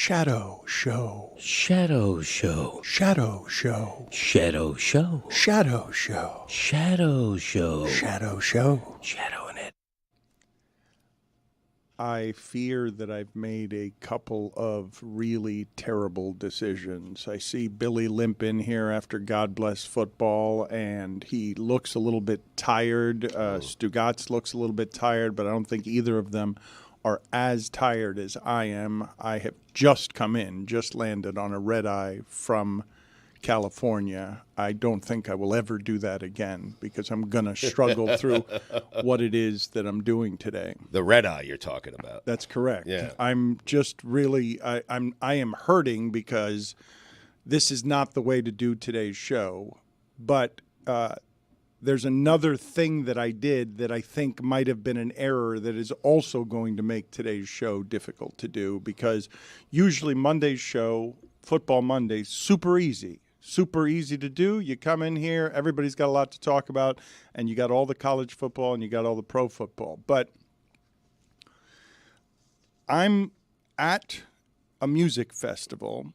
Shadow Show. Shadow Show. Shadow Show. Shadow Show. Shadow Show. Shadow Show. Shadow Show. Shadowing it. I fear that I've made a couple of really terrible decisions. I see Billy limp in here after God Bless Football, and he looks a little bit tired. Stugotz looks a little bit tired, but I don't think either of them are as tired as I am. I have just landed on a red eye from California. I don't think I will ever do that again because I'm going to struggle through what it is that I'm doing today. The red eye you're talking about. That's correct. Yeah. I'm just really I am hurting because this is not the way to do today's show. But there's another thing that I did that I think might have been an error that is also going to make today's show difficult to do, because usually Monday's show, Football Monday, super easy to do. You come in here, everybody's got a lot to talk about, and you got all the college football and you got all the pro football. But I'm at a music festival,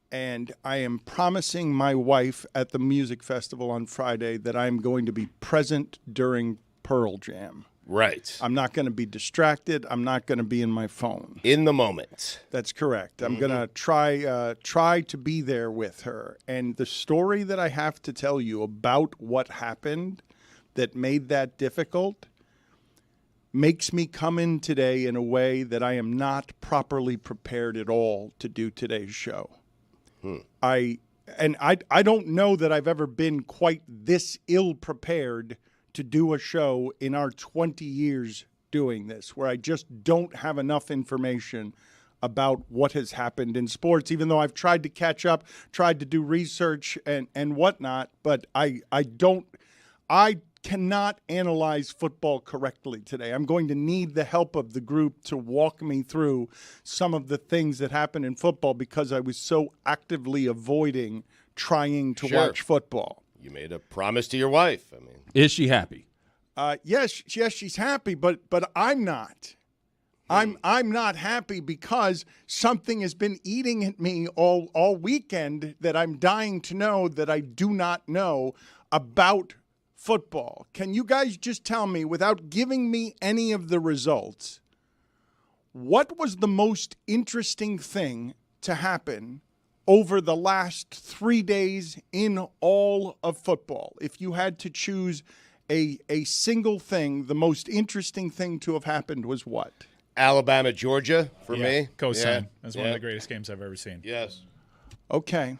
and I am promising my wife at the music festival on Friday that I'm going to be present during Pearl Jam. Right. I'm not going to be distracted. I'm not going to be in my phone. In the moment. That's correct. I'm going to try to be there with her. And the story that I have to tell you about what happened that made that difficult makes me come in today in a way that I am not properly prepared at all to do today's show. I don't know that I've ever been quite this ill-prepared to do a show in our 20 years doing this, where I just don't have enough information about what has happened in sports, even though I've tried to catch up, tried to do research and whatnot, but I cannot analyze football correctly today. I'm going to need the help of the group to walk me through some of the things that happen in football because I was so actively avoiding trying to watch football. You made a promise to your wife. I mean, is she happy? Yes, she's happy, but I'm not. I'm not happy because something has been eating at me all weekend that I'm dying to know that I do not know about football. Can you guys just tell me, without giving me any of the results, what was the most interesting thing to happen over the last 3 days in all of football? If you had to choose a single thing, the most interesting thing to have happened was what? Alabama, Georgia for me. Co-sign. Yeah. That's one of the greatest games I've ever seen. Yes. Okay.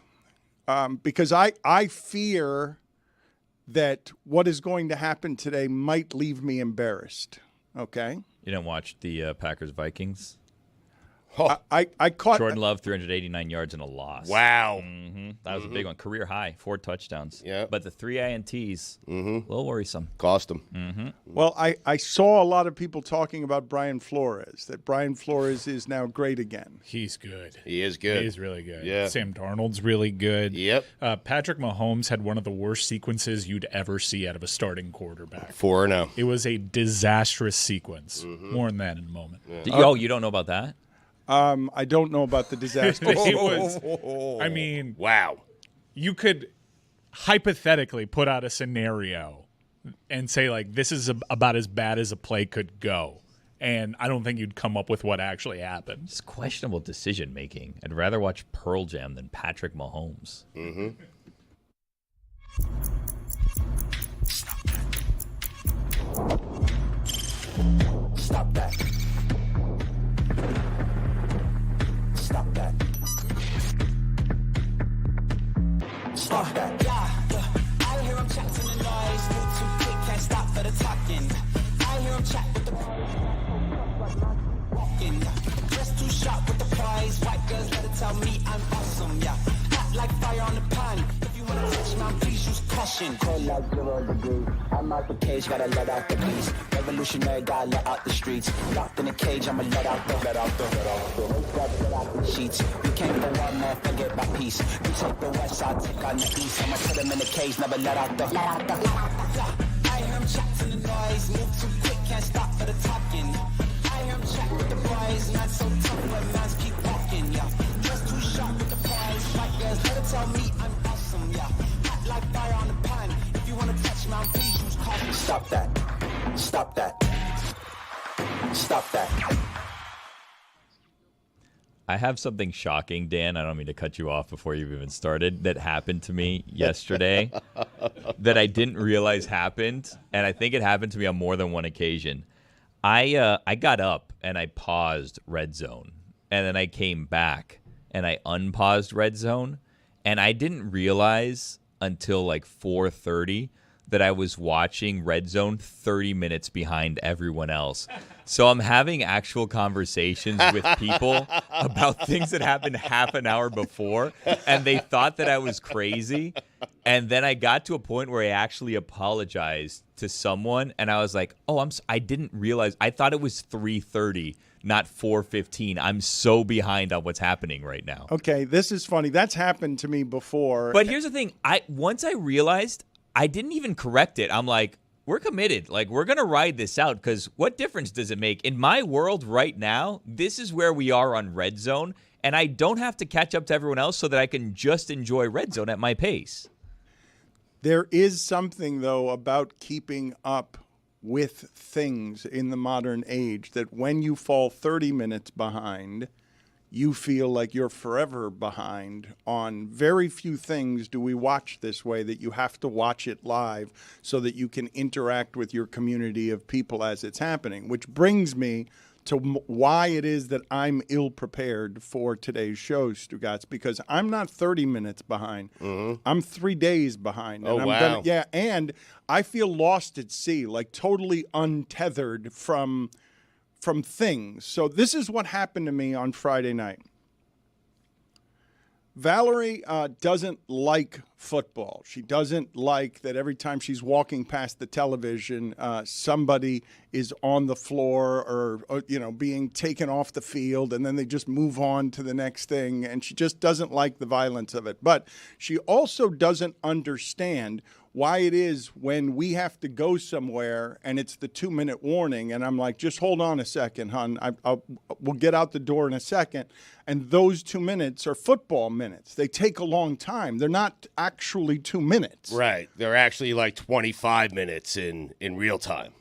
Because I fear that what is going to happen today might leave me embarrassed. Okay? You didn't watch the Packers-Vikings? I caught Jordan Love, 389 yards and a loss. Wow. That was a big one. Career high, 4 touchdowns. Yeah. But the 3 INTs, a little worrisome. Cost him. Well, I saw a lot of people talking about Brian Flores, that Brian Flores is now great again. He's good. He is good. He's really good. Yeah. Sam Darnold's really good. Yep. Patrick Mahomes had one of the worst sequences you'd ever see out of a starting quarterback. 4-0. It was a disastrous sequence. More on that in a moment. Yeah. You don't know about that? I don't know about the disaster. It was, I mean, wow. You could hypothetically put out a scenario and say, like, this is about as bad as a play could go. And I don't think you'd come up with what actually happened. It's questionable decision-making. I'd rather watch Pearl Jam than Patrick Mahomes. Stop that. Stop that. Stop that. Yeah. I hear him chat to the noise. Move too quick, can't stop for the talking. I hear him chat with the walking. Just too sharp with the prize. White girls let it tell me I'm awesome. Yeah. Hot like fire on the pan. If you wanna touch my, please use caution. Cold like 0 degrees. I'm out the cage, gotta let out the beast. Revolutionary, gotta let out the streets. Locked in a cage, I'ma let out the sheets. You can't go one man, forget my peace. You take the west, I'll take on the east. I'ma put him in the cage, never let out the. I hear him chat to the noise. Move too quick, can't stop for the talking. I hear him chat with the boys. Not so tough, but man's keep walking, yeah. Stop that. Stop that. Stop that. I have something shocking, Dan. I don't mean to cut you off before you've even started. That happened to me yesterday that I didn't realize happened, and I think it happened to me on more than one occasion. I got up and I paused Red Zone, and then I came back and I unpaused Red Zone, and I didn't realize until like 4:30 that I was watching Red Zone 30 minutes behind everyone else. So I'm having actual conversations with people about things that happened half an hour before, and they thought that I was crazy. And then I got to a point where I actually apologized to someone, and I was like, "Oh, I didn't realize. I thought it was 3:30, not 4:15. I'm so behind on what's happening right now." Okay, this is funny. That's happened to me before. But here's the thing. Once I realized, I didn't even correct it. I'm like, we're committed. Like, we're going to ride this out because what difference does it make? In my world right now, this is where we are on Red Zone, and I don't have to catch up to everyone else so that I can just enjoy Red Zone at my pace. There is something, though, about keeping up with things in the modern age that when you fall 30 minutes behind, you feel like you're forever behind on. Very few things do we watch this way, that you have to watch it live so that you can interact with your community of people as it's happening, which brings me to why it is that I'm ill-prepared for today's show, Stugotz, because I'm not 30 minutes behind. Mm-hmm. I'm 3 days behind. Oh, and wow. And I feel lost at sea, like totally untethered from things. So this is what happened to me on Friday night. Valerie doesn't like football. She doesn't like that every time she's walking past the television, somebody is on the floor or being taken off the field, and then they just move on to the next thing. And she just doesn't like the violence of it. But she also doesn't understand why it is when we have to go somewhere and it's the 2-minute warning, and I'm like, just hold on a second, hon. We'll get out the door in a second. And those 2 minutes are football minutes. They take a long time. They're not actually 2 minutes. Right. They're actually like 25 minutes in real time.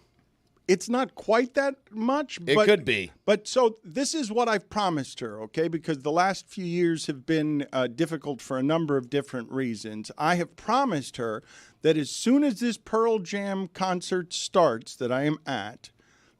It's not quite that much. It could be. But so this is what I've promised her, okay? Because the last few years have been difficult for a number of different reasons. I have promised her that as soon as this Pearl Jam concert starts that I am at,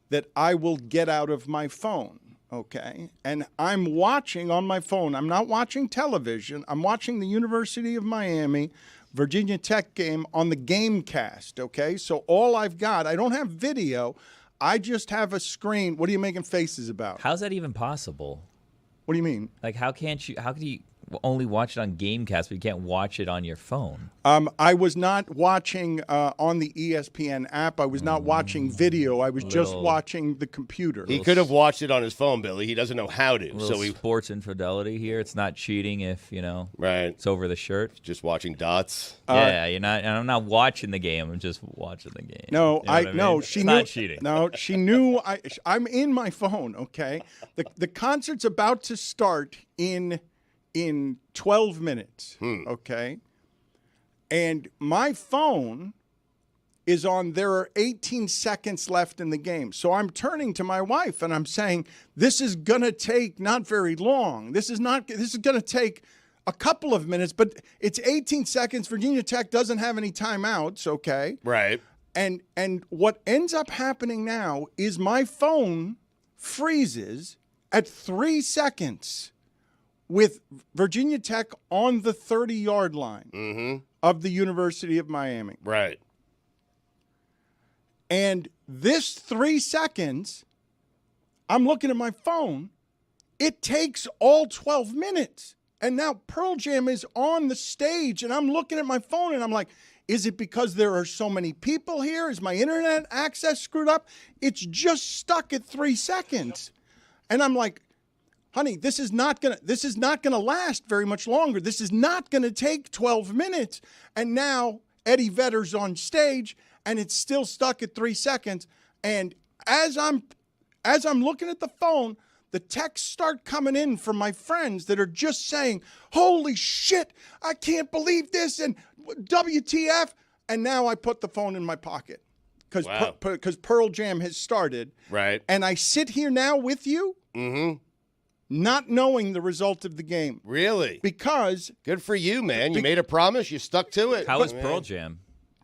that I will get out of my phone, okay? And I'm watching on my phone. I'm not watching television. I'm watching the University of Miami Virginia Tech game on the Gamecast, okay? So all I've got, I don't have video. I just have a screen. What are you making faces about? How's that even possible? What do you mean? Like, how could you only watch it on Gamecast, but you can't watch it on your phone? I was not watching on the ESPN app. I was not watching video. I was just watching the computer. He could have watched it on his phone, Billy. He doesn't know how to. So sports infidelity here. It's not cheating if, right. It's over the shirt. Just watching dots. I'm not watching the game. I'm just watching the game. No, she it's knew. Not cheating. No, she knew. I'm in my phone. Okay, the concert's about to start in 12 minutes. Okay. And my phone is on, there are 18 seconds left in the game. So I'm turning to my wife and I'm saying, this is going to take not very long. This is going to take a couple of minutes, but it's 18 seconds. Virginia Tech doesn't have any timeouts. Okay. Right. And what ends up happening now is my phone freezes at 3 seconds with Virginia Tech on the 30-yard line of the University of Miami. Right. And this 3 seconds, I'm looking at my phone, it takes all 12 minutes. And now Pearl Jam is on the stage, and I'm looking at my phone, and I'm like, is it because there are so many people here? Is my internet access screwed up? It's just stuck at 3 seconds. And I'm like, honey, this is not gonna last very much longer. This is not gonna take 12 minutes. And now Eddie Vedder's on stage, and it's still stuck at 3 seconds. And as I'm looking at the phone, the texts start coming in from my friends that are just saying, "Holy shit, I can't believe this," and "WTF." And now I put the phone in my pocket. because Wow. Pearl Jam has started. Right. And I sit here now with you, not knowing the result of the game. Really? Because Good for you, man. You made a promise. You stuck to it. How is Pearl Jam?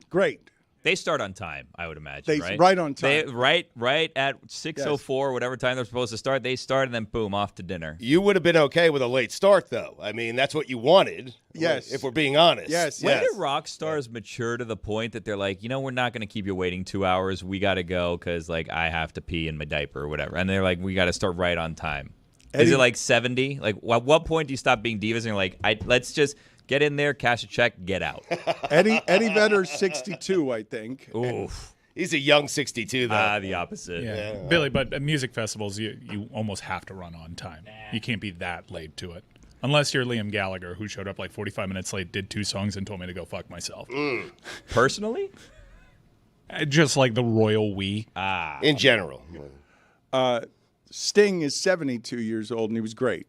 great. They start on time, I would imagine, They right? right on time. They, right at 6:04, whatever time they're supposed to start, they start, and then boom, off to dinner. You would have been okay with a late start, though. I mean, that's what you wanted. Yes. If we're being honest. Yes. When do rock stars mature to the point that they're like, we're not going to keep you waiting 2 hours. We got to go because, I have to pee in my diaper or whatever. And they're like, we got to start right on time. Is it like 70? Like, at what point do you stop being divas and you're like, let's just get in there, cash a check, get out? Eddie Vedder's 62, I think. Oof. He's a young 62, though. The opposite. Yeah. Billy, but at music festivals, you almost have to run on time. You can't be that late to it. Unless you're Liam Gallagher, who showed up like 45 minutes late, did 2 songs, and told me to go fuck myself. Personally? Just like the royal we. In general. Sting is 72 years old, and he was great.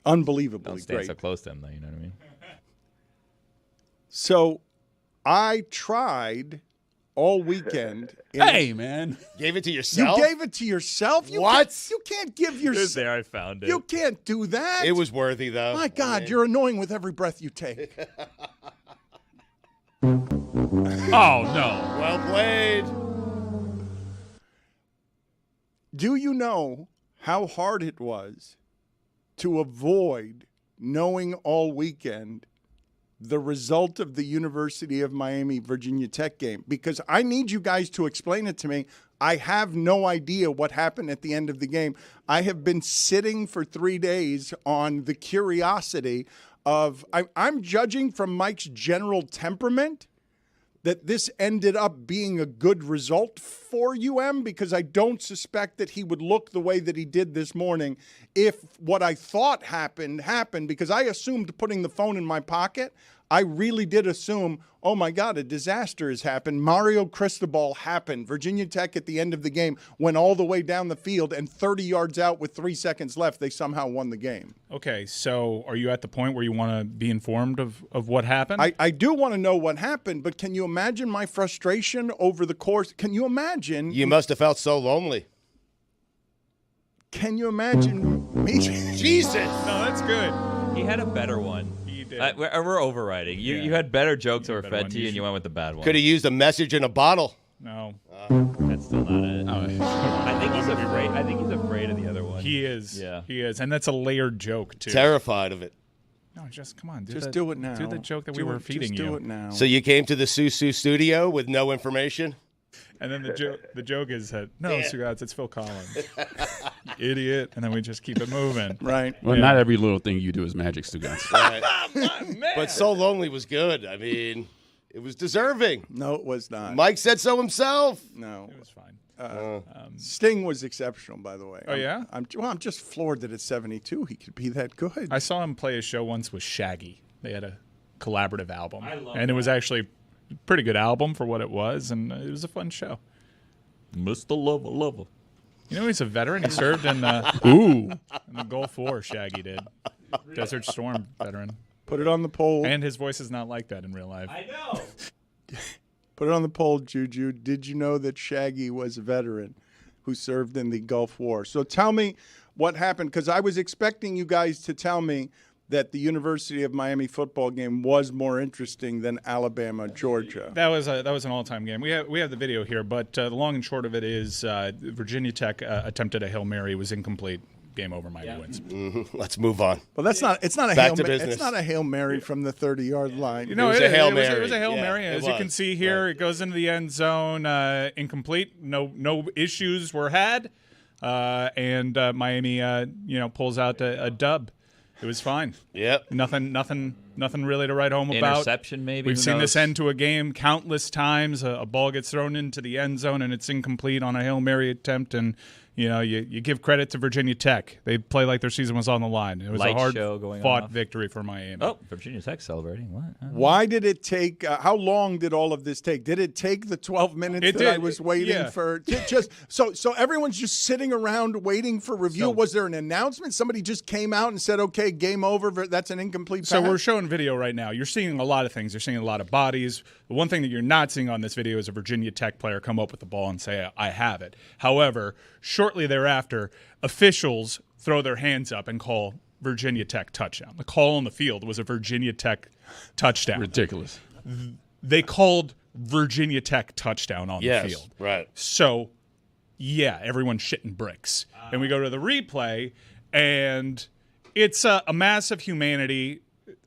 Unbelievably Don't stand great. so close to him, though. You know what I mean? So I tried all weekend. Hey, man. Gave it to You yourself? gave it to yourself? What? You can't give yourself. There, I found it. You can't do that. It was worthy, though. My God, you're annoying with every breath you take. Oh, no. Well played. Do you know how hard it was to avoid knowing all weekend the result of the University of Miami Virginia Tech game? Because I need you guys to explain it to me. I have no idea what happened at the end of the game. I have been sitting for 3 days on the curiosity of I'm judging from Mike's general temperament that this ended up being a good result for UM, because I don't suspect that he would look the way that he did this morning if what I thought happened, because I assumed putting the phone in my pocket. I really did assume, oh my God, a disaster has happened. Mario Cristobal happened. Virginia Tech at the end of the game went all the way down the field, and 30 yards out with 3 seconds left, they somehow won the game. Okay, so are you at the point where you want to be informed of what happened? I do want to know what happened, but can you imagine my frustration over the course? Can you imagine? You must have felt so lonely. Can you imagine me? Jesus. No, that's good. He had a better one. He did. We're overriding. You Yeah. you had better jokes that were better fed one. to you, and you went with the bad one. Could have used a message in a bottle. No, That's still not it. Oh, I think he's afraid. I think he's afraid of the other one. he is. Yeah. He is, and that's a layered joke too. Terrified of it. No, just come on. Just do it now. Do the joke that we Do were it- feeding just you. do it now. So you came to the Susu studio with no information? And then the joke is that no, Stugotz, it's Phil Collins, you idiot. And then we just keep it moving. Right. Well, Yeah. not every little thing you do is magic, Stugotz. But So Lonely was good. I mean, it was deserving. No, it was not. Mike said so himself. No. It was fine. Sting was exceptional, by the way. Oh, yeah? I'm just floored that at 72 he could be that good. I saw him play a show once with Shaggy. They had a collaborative album, and it was actually a pretty good album for what it was, and it was a fun show. Mr. Lover. You know, he's a veteran. He served in Ooh. the Gulf War. Shaggy did. Desert Storm veteran. Put it on the poll. And his voice is not like that in real life. I know. Put it on the poll, Juju. Did you know that Shaggy was a veteran who served in the Gulf War? So tell me what happened, because I was expecting you guys to tell me that the University of Miami football game was more interesting than Alabama, Georgia. That was an all-time game. We have the video here, but the long and short of it is Virginia Tech attempted a Hail Mary. It was incomplete. Game over. Miami wins. Let's move on. Well, that's not. It's not a Back Hail to Mary. business. It's not a Hail Mary from the 30-yard line. You know, It was a Hail Mary. It was a Hail Yeah, Mary. it As you can was. see here, it goes into the end zone, incomplete. No issues were had, and Miami, pulls out a dub. It was fine. Yep. Nothing really to write home about. Interception, maybe. We've Who seen this knows? end to a game countless times. A ball gets thrown into the end zone and it's incomplete on a Hail Mary attempt, and you give credit to Virginia Tech. They play like their season was on the line. It was Light a hard show going fought off. victory for Miami. Oh, Virginia Tech celebrating. What? Why did it take? How long did all of this take? Did it take the 12 minutes It that I did. was waiting Yeah. for? Just so everyone's just sitting around waiting for review. Was there an announcement? Somebody just came out and said, "Okay, game over. That's an incomplete." So pass? we're showing on video right now, you're seeing a lot of things. You're seeing a lot of bodies. The one thing that you're not seeing on this video is a Virginia Tech player come up with the ball and say, I have it. However, shortly thereafter, officials throw their hands up and call Virginia Tech touchdown. The call on the field was a Virginia Tech touchdown. Ridiculous. They called Virginia Tech touchdown on the field. Right. So, yeah, everyone's shitting bricks. And we go to the replay, and it's a mass of humanity.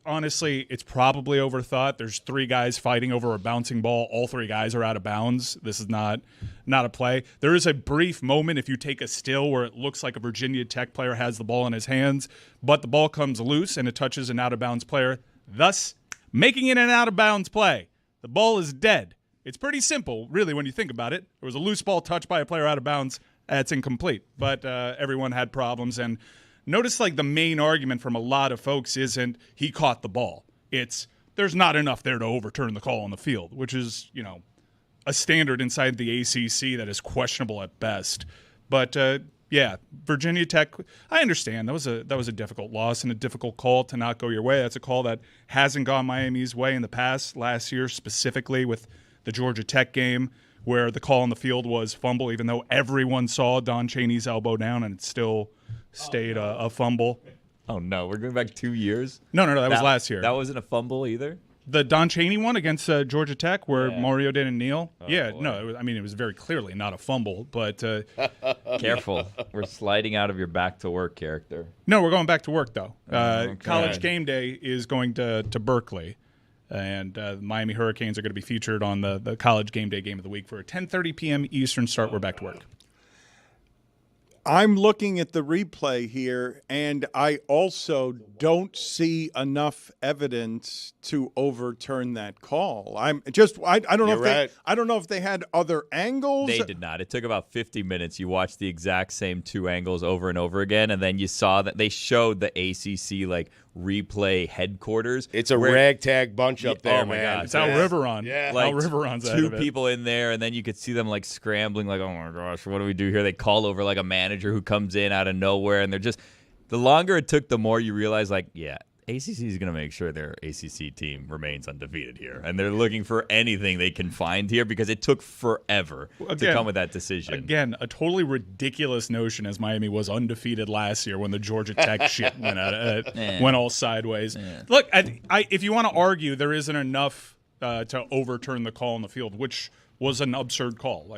Honestly, it's probably overthought. There's 3 guys fighting over a bouncing ball. All 3 guys are out of bounds. This is not a play. There is a brief moment if you take a still where it looks like a Virginia Tech player has the ball in his hands, but the ball comes loose and it touches an out-of-bounds player, thus making it an out-of-bounds play. The ball is dead. It's pretty simple, really, when you think about it. There was a loose ball touched by a player out of bounds. That's incomplete. But everyone had problems. And notice, like, the main argument from a lot of folks isn't he caught the ball. It's there's not enough there to overturn the call on the field, which is, a standard inside the ACC that is questionable at best. But, yeah, Virginia Tech, I understand. That was a difficult loss and a difficult call to not go your way. That's a call that hasn't gone Miami's way in the past, last year specifically with the Georgia Tech game, where the call on the field was fumble, even though everyone saw Don Chaney's elbow down and it still stayed a fumble. Oh, no. We're going back 2 years? No, that was last year. That wasn't a fumble either? The Don Chaney one against Georgia Tech where Mario didn't kneel? Oh, yeah, boy. no, it was very clearly not a fumble. But Careful. We're sliding out of your back to work character. no, we're going back to work, though. Okay. College Game Day is going to Berkeley. And the Miami Hurricanes are going to be featured on the College Game Day game of the week for a 10:30 p.m. Eastern start. We're back to work. I'm looking at the replay here, and I also don't see enough evidence to overturn that call. I don't know if they had other angles. They did not. It took about 50 minutes. You watched the exact same 2 angles over and over again, and then you saw that they showed the ACC replay headquarters. It's a ragtag bunch up there, oh my man. God. It's Al Riveron. Yeah. Al Riveron's ahead 2 of it. people in there, and then you could see them scrambling, oh my gosh, what do we do here? They call over a manager who comes in out of nowhere, and they're just, the longer it took, the more you realize, ACC is going to make sure their ACC team remains undefeated here, and they're looking for anything they can find here because it took forever to come with that decision. Again, a totally ridiculous notion as Miami was undefeated last year when the Georgia Tech shit went all sideways. Yeah. Look, if you want to argue there isn't enough to overturn the call on the field, which was an absurd call.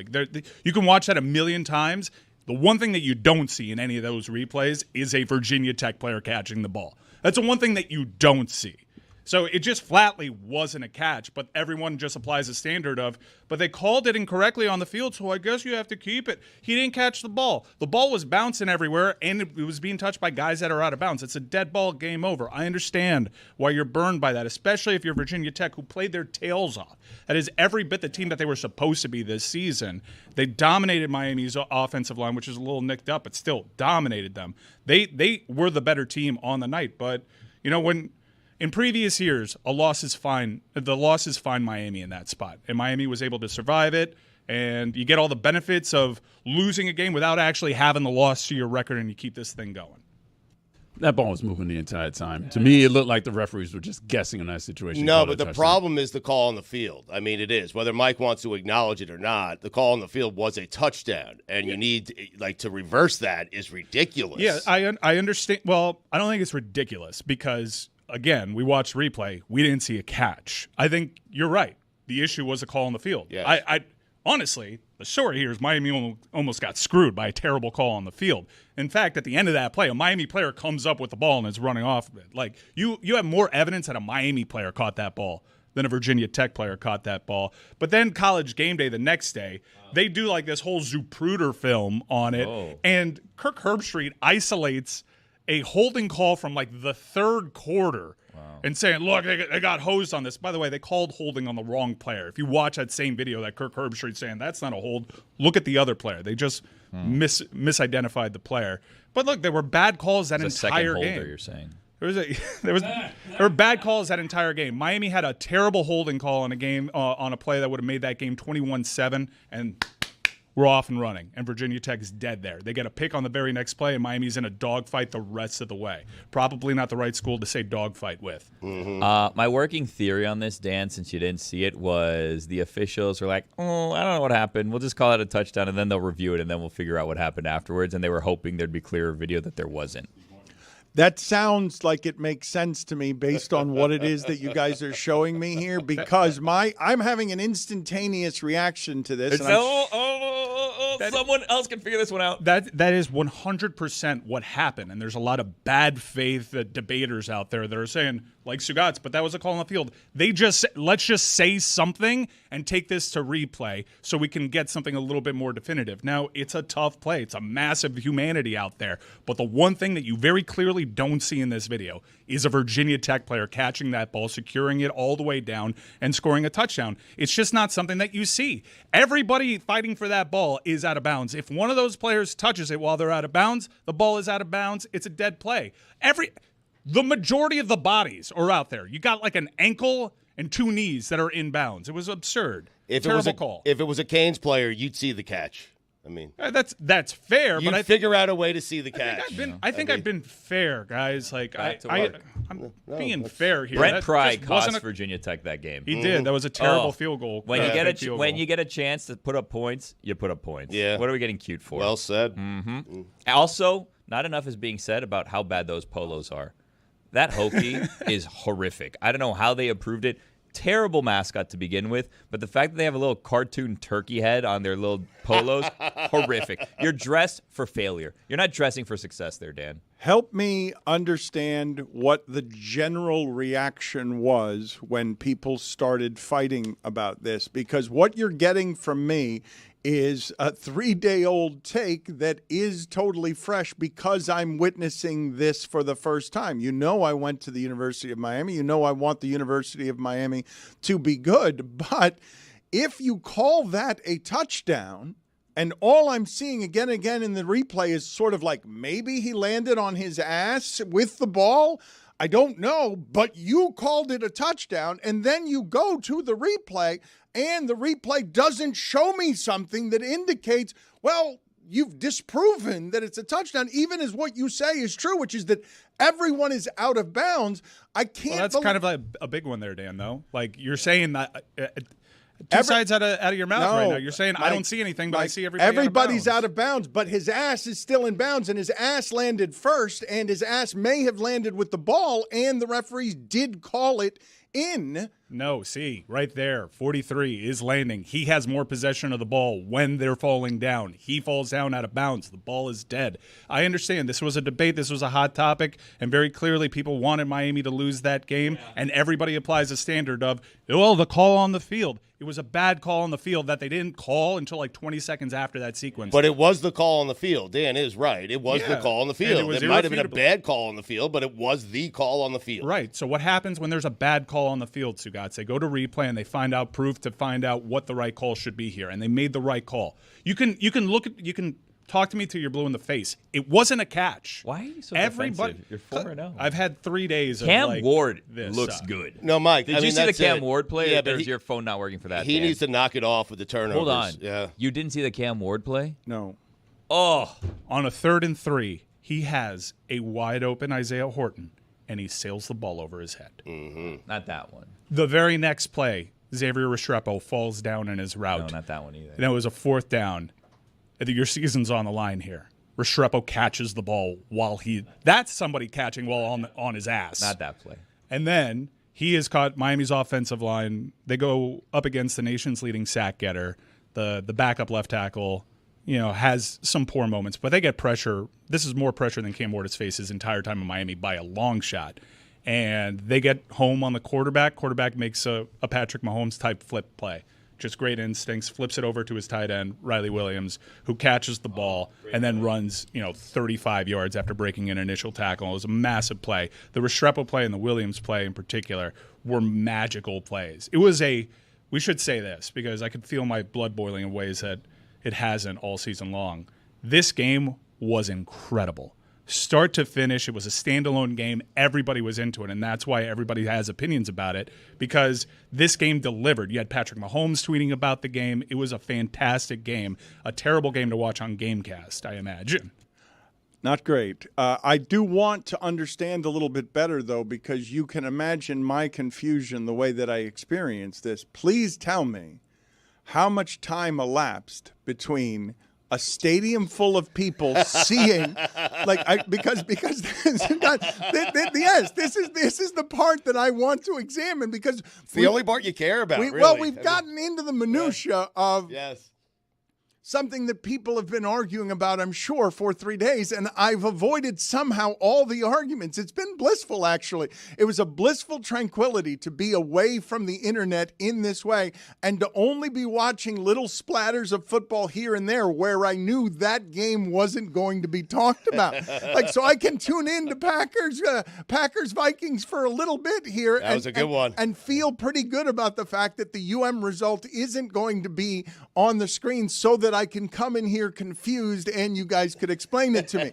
You can watch that a million times. The one thing that you don't see in any of those replays is a Virginia Tech player catching the ball. That's the one thing that you don't see. So it just flatly wasn't a catch, but everyone just applies a standard of, but they called it incorrectly on the field, so I guess you have to keep it. He didn't catch the ball. The ball was bouncing everywhere, and it was being touched by guys that are out of bounds. It's a dead ball, game over. I understand why you're burned by that, especially if you're Virginia Tech, who played their tails off. That is every bit the team that they were supposed to be this season. They dominated Miami's offensive line, which is a little nicked up, but still dominated them. They were the better team on the night, but when in previous years, a loss is fine. The loss is fine Miami in that spot. And Miami was able to survive it, and you get all the benefits of losing a game without actually having the loss to your record, and you keep this thing going. That ball was moving the entire time. To me, it looked like the referees were just guessing in that situation. No, but the problem is the call on the field. I mean, it is. Whether Mike wants to acknowledge it or not, the call on the field was a touchdown, and you need to reverse that is ridiculous. Yeah, I understand. Well, I don't think it's ridiculous because, again, we watched replay. We didn't see a catch. I think you're right. The issue was a call on the field. Yes. I honestly, the story here is Miami almost got screwed by a terrible call on the field. In fact, at the end of that play, a Miami player comes up with the ball and is running off of it. You have more evidence that a Miami player caught that ball than a Virginia Tech player caught that ball. But then College Game Day the next day, they do this whole Zapruder film on it, and Kirk Herbstreit isolates a holding call from the third quarter and saying, look, they got hosed on this. By the way, they called holding on the wrong player. If you watch that same video that Kirk Herbstreit saying, that's not a hold, look at the other player. They just misidentified the player. But look, there were bad calls that entire second holder, game. You're saying. There were bad calls that entire game. Miami had a terrible holding call in a game on a play that would have made that game 21-7, and we're off and running, and Virginia Tech is dead there. They get a pick on the very next play, and Miami's in a dogfight the rest of the way. Probably not the right school to say dogfight with. My working theory on this, Dan, since you didn't see it, was the officials were like, oh, I don't know what happened. We'll just call it a touchdown, and then they'll review it, and then we'll figure out what happened afterwards. And they were hoping there'd be clearer video that there wasn't. That sounds like it makes sense to me based on what it is that you guys are showing me here, because I'm having an instantaneous reaction to this. And someone else can figure this one out. That is 100% what happened, and there's a lot of bad faith debaters out there that are saying, like Stugotz, but that was a call on the field. Let's just say something and take this to replay so we can get something a little bit more definitive. Now, it's a tough play. It's a massive humanity out there. But the one thing that you very clearly don't see in this video is a Virginia Tech player catching that ball, securing it all the way down, and scoring a touchdown. It's just not something that you see. Everybody fighting for that ball is out of bounds. If one of those players touches it while they're out of bounds, the ball is out of bounds. It's a dead play. The majority of the bodies are out there. You got like an ankle and 2 knees that are in bounds. It was absurd. Terrible call. If it was a Canes player, you'd see the catch. I mean, that's fair. But I figure out a way to see the catch. I've been fair, guys. Like I'm being fair here. Brent Pry cost Virginia Tech that game. He did. That was a terrible field goal. When you get a chance to put up points, you put up points. Yeah. What are we getting cute for? Well said. Mm-hmm. Also, not enough is being said about how bad those polos are. That Hokie is horrific. I don't know how they approved it. Terrible mascot to begin with, but the fact that they have a little cartoon turkey head on their little polos, horrific. You're dressed for failure. You're not dressing for success there, Dan. Help me understand what the general reaction was when people started fighting about this, because what you're getting from me is a 3-day-old take that is totally fresh because I'm witnessing this for the first time. You know, I went to the University of Miami. You know, I want the University of Miami to be good. But if you call that a touchdown, and all I'm seeing again and again in the replay is sort of like maybe he landed on his ass with the ball, I don't know, but you called it a touchdown, and then you go to the replay, and the replay doesn't show me something that indicates, well, you've disproven that it's a touchdown, even as what you say is true, which is that everyone is out of bounds. I can't. Well, that's kind of a big one there, Dan, though. Like, you're saying that two sides out of your mouth right now. You're saying, I don't see anything, but I see everybody's out of bounds, but his ass is still in bounds, and his ass landed first, and his ass may have landed with the ball, and the referees did call it in. No, see, right there, 43 is landing. He has more possession of the ball when they're falling down. He falls down out of bounds. The ball is dead. I understand this was a debate. This was a hot topic, and very clearly people wanted Miami to lose that game, and everybody applies a standard of, well, the call on the field. It was a bad call on the field that they didn't call until like 20 seconds after that sequence. But it was the call on the field. Dan is right. It was the call on the field. It might have been a bad call on the field, but it was the call on the field. Right. So what happens when there's a bad call on the field, Stugotz? They go to replay and they find out proof to find out what the right call should be here, and they made the right call. You can talk to me till you're blue in the face. It wasn't a catch. Why are you so defensive? You're 4-0. I've had 3 days of Cam Ward looks good. No, Mike. Did you see the Cam Ward play? Yeah, or is your phone not working for that? He needs to knock it off with the turnovers. Hold on. Yeah. You didn't see the Cam Ward play? No. Oh. On a 3rd and 3, he has a wide open Isaiah Horton, and he sails the ball over his head. Mm-hmm. Not that one. The very next play, Xavier Restrepo falls down in his route. No, not that one either. And it was a 4th down. I think your season's on the line here. Restrepo catches the ball that's somebody catching while on his ass. Not that play. And then he has caught Miami's offensive line. They go up against the nation's leading sack getter. The backup left tackle, has some poor moments, but they get pressure. This is more pressure than Cam Ward has faced his entire time in Miami by a long shot. And they get home on the quarterback. Quarterback makes a Patrick Mahomes type flip play. Just great instincts, flips it over to his tight end, Riley Williams, who catches the ball and then runs, 35 yards after breaking an initial tackle. It was a massive play. The Restrepo play and the Williams play in particular were magical plays. It was we should say this because I could feel my blood boiling in ways that it hasn't all season long. This game was incredible. start to finish. It was a standalone game. Everybody was into it, and that's why everybody has opinions about it, because this game delivered. You had Patrick Mahomes tweeting about the game. It was a fantastic game, a terrible game to watch on Gamecast, I imagine. Not great. I do want to understand a little bit better, though, because you can imagine my confusion the way that I experienced this. Please tell me how much time elapsed between a stadium full of people seeing, because yes, this is the part that I want to examine, because it's the only part you care about. Really. Well, we've gotten into the minutia of something that people have been arguing about, I'm sure, for 3 days, and I've avoided somehow all the arguments. It's been blissful, actually. It was a blissful tranquility to be away from the internet in this way and to only be watching little splatters of football here and there where I knew that game wasn't going to be talked about. So I can tune in to Packers Vikings for a little bit here. That was a good one. And feel pretty good about the fact that the UM result isn't going to be on the screen so that I can come in here confused and you guys could explain it to me.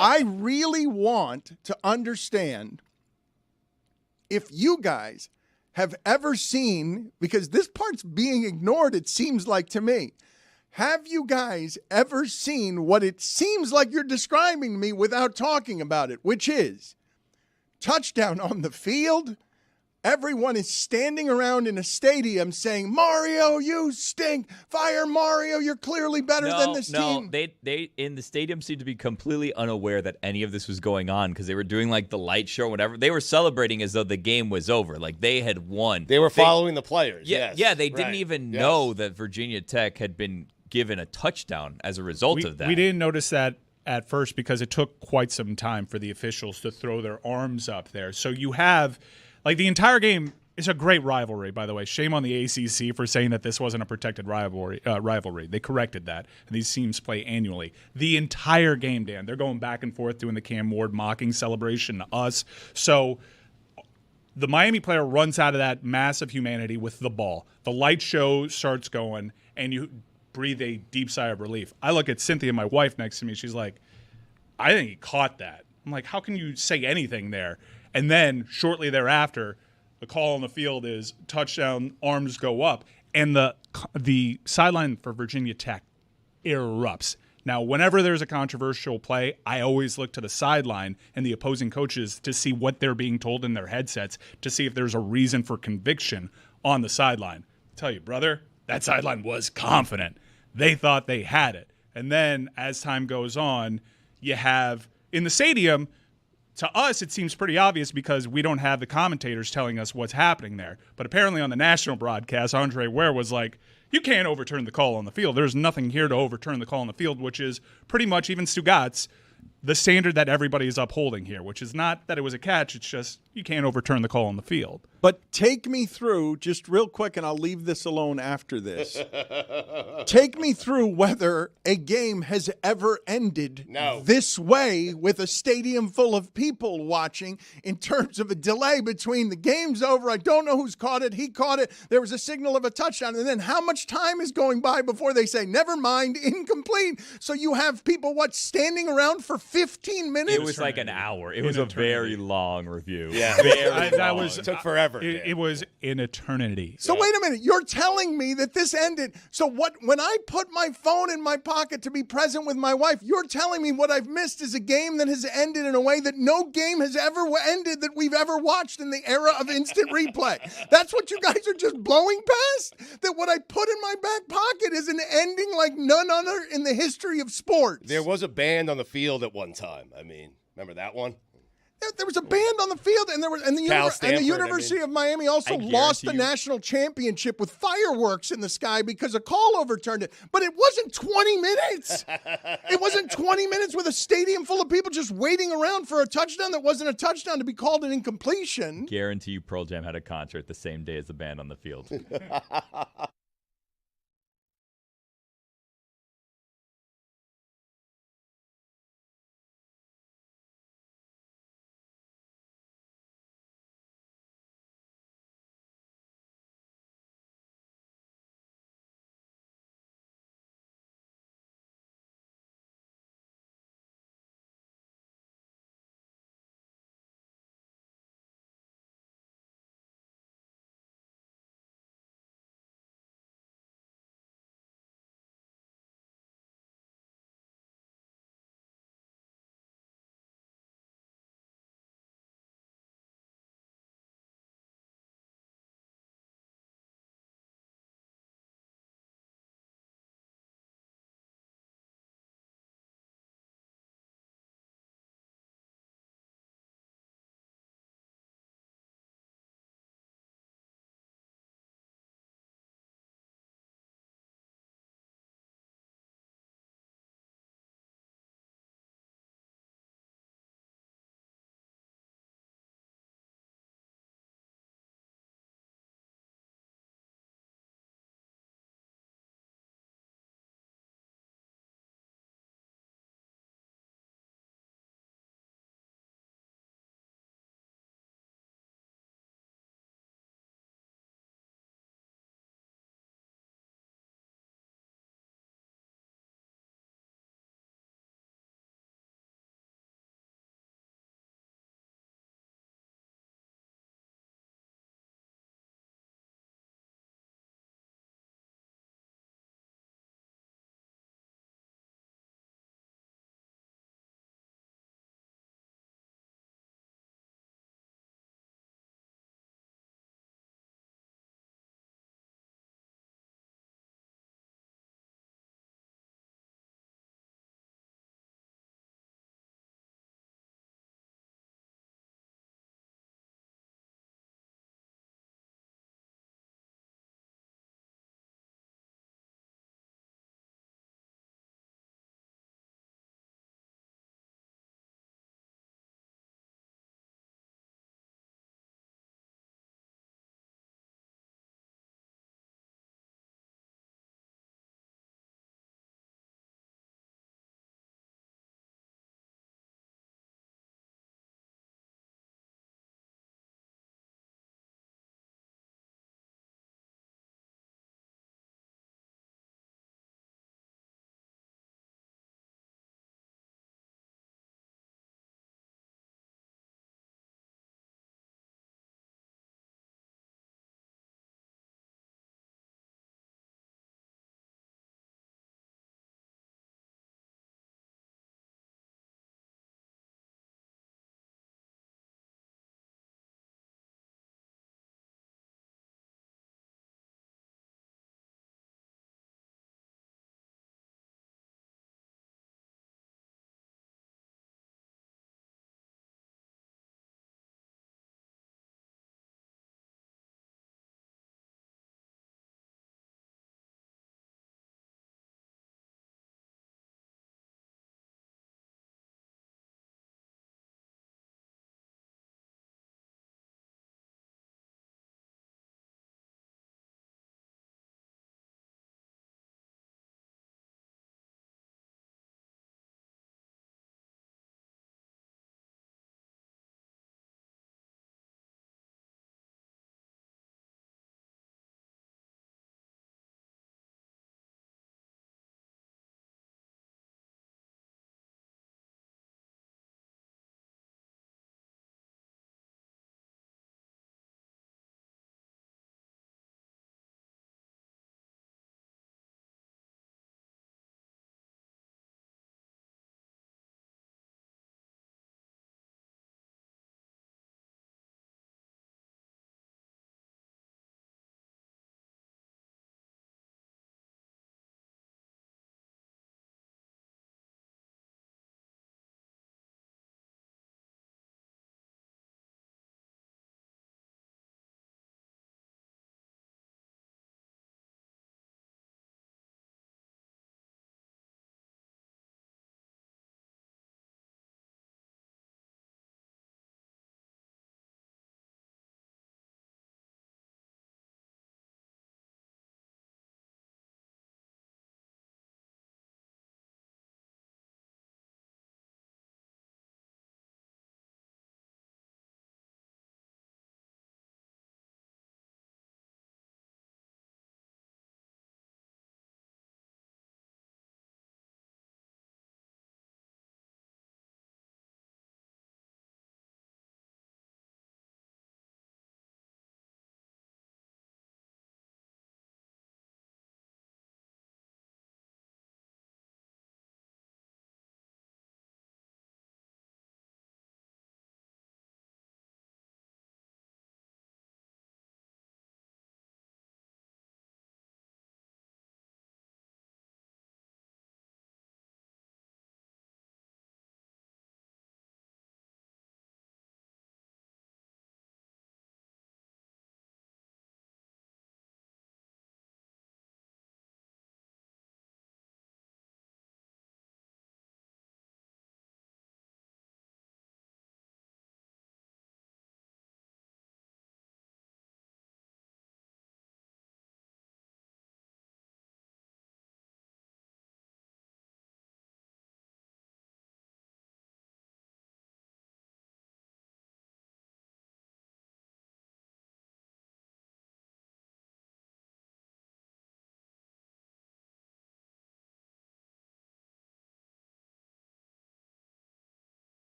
I really want to understand if you guys have ever seen, because this part's being ignored, it seems like to me. Have you guys ever seen what it seems like you're describing to me without talking about it, which is touchdown on the field? Everyone is standing around in a stadium saying, Mario, you stink. Fire Mario. You're clearly better than this team. No, they in the stadium seemed to be completely unaware that any of this was going on because they were doing like the light show or whatever. They were celebrating as though the game was over, like they had won. They were following the players. Yeah, they didn't even know that Virginia Tech had been given a touchdown as a result of that. We didn't notice that at first because it took quite some time for the officials to throw their arms up there. So you have... the entire game is a great rivalry, by the way. Shame on the ACC for saying that this wasn't a protected rivalry. They corrected that, and these teams play annually. The entire game, Dan, they're going back and forth doing the Cam Ward mocking celebration to us. So the Miami player runs out of that mass of humanity with the ball. The light show starts going, and you breathe a deep sigh of relief. I look at Cynthia, my wife, next to me. She's like, I think he caught that. I'm like, how can you say anything there? And then shortly thereafter, the call on the field is touchdown, arms go up, and the sideline for Virginia Tech erupts. Now, whenever there's a controversial play, I always look to the sideline and the opposing coaches to see what they're being told in their headsets to see if there's a reason for conviction on the sideline. I tell you, brother, that sideline was confident. They thought they had it. And then as time goes on, you have in the stadium, to us, it seems pretty obvious because we don't have the commentators telling us what's happening there. But apparently on the national broadcast, Andre Ware was like, you can't overturn the call on the field. There's nothing here to overturn the call on the field, which is pretty much, even Stugotz, the standard that everybody is upholding here, which is not that it was a catch. It's just you can't overturn the call on the field. But take me through, just real quick, and I'll leave this alone after this. Take me through whether a game has ever ended this way with a stadium full of people watching in terms of a delay between the game's over. I don't know who's caught it. He caught it. There was a signal of a touchdown. And then how much time is going by before they say, never mind, incomplete. So you have people, standing around for 15 minutes? It was like an hour. It was a very long review. Yeah. It took forever. It was an eternity. So wait a minute. You're telling me that this ended. So when I put my phone in my pocket to be present with my wife, you're telling me what I've missed is a game that has ended in a way that no game has ever ended that we've ever watched in the era of instant replay. That's what you guys are just blowing past? That what I put in my back pocket is an ending like none other in the history of sports. There was a band on the field at one time. I mean, remember that one? There was a band on the field, and the University of Miami also lost the national championship with fireworks in the sky because a call overturned it. But it wasn't 20 minutes. It wasn't 20 minutes with a stadium full of people just waiting around for a touchdown that wasn't a touchdown to be called an incompletion. Guarantee you Pearl Jam had a concert the same day as the band on the field.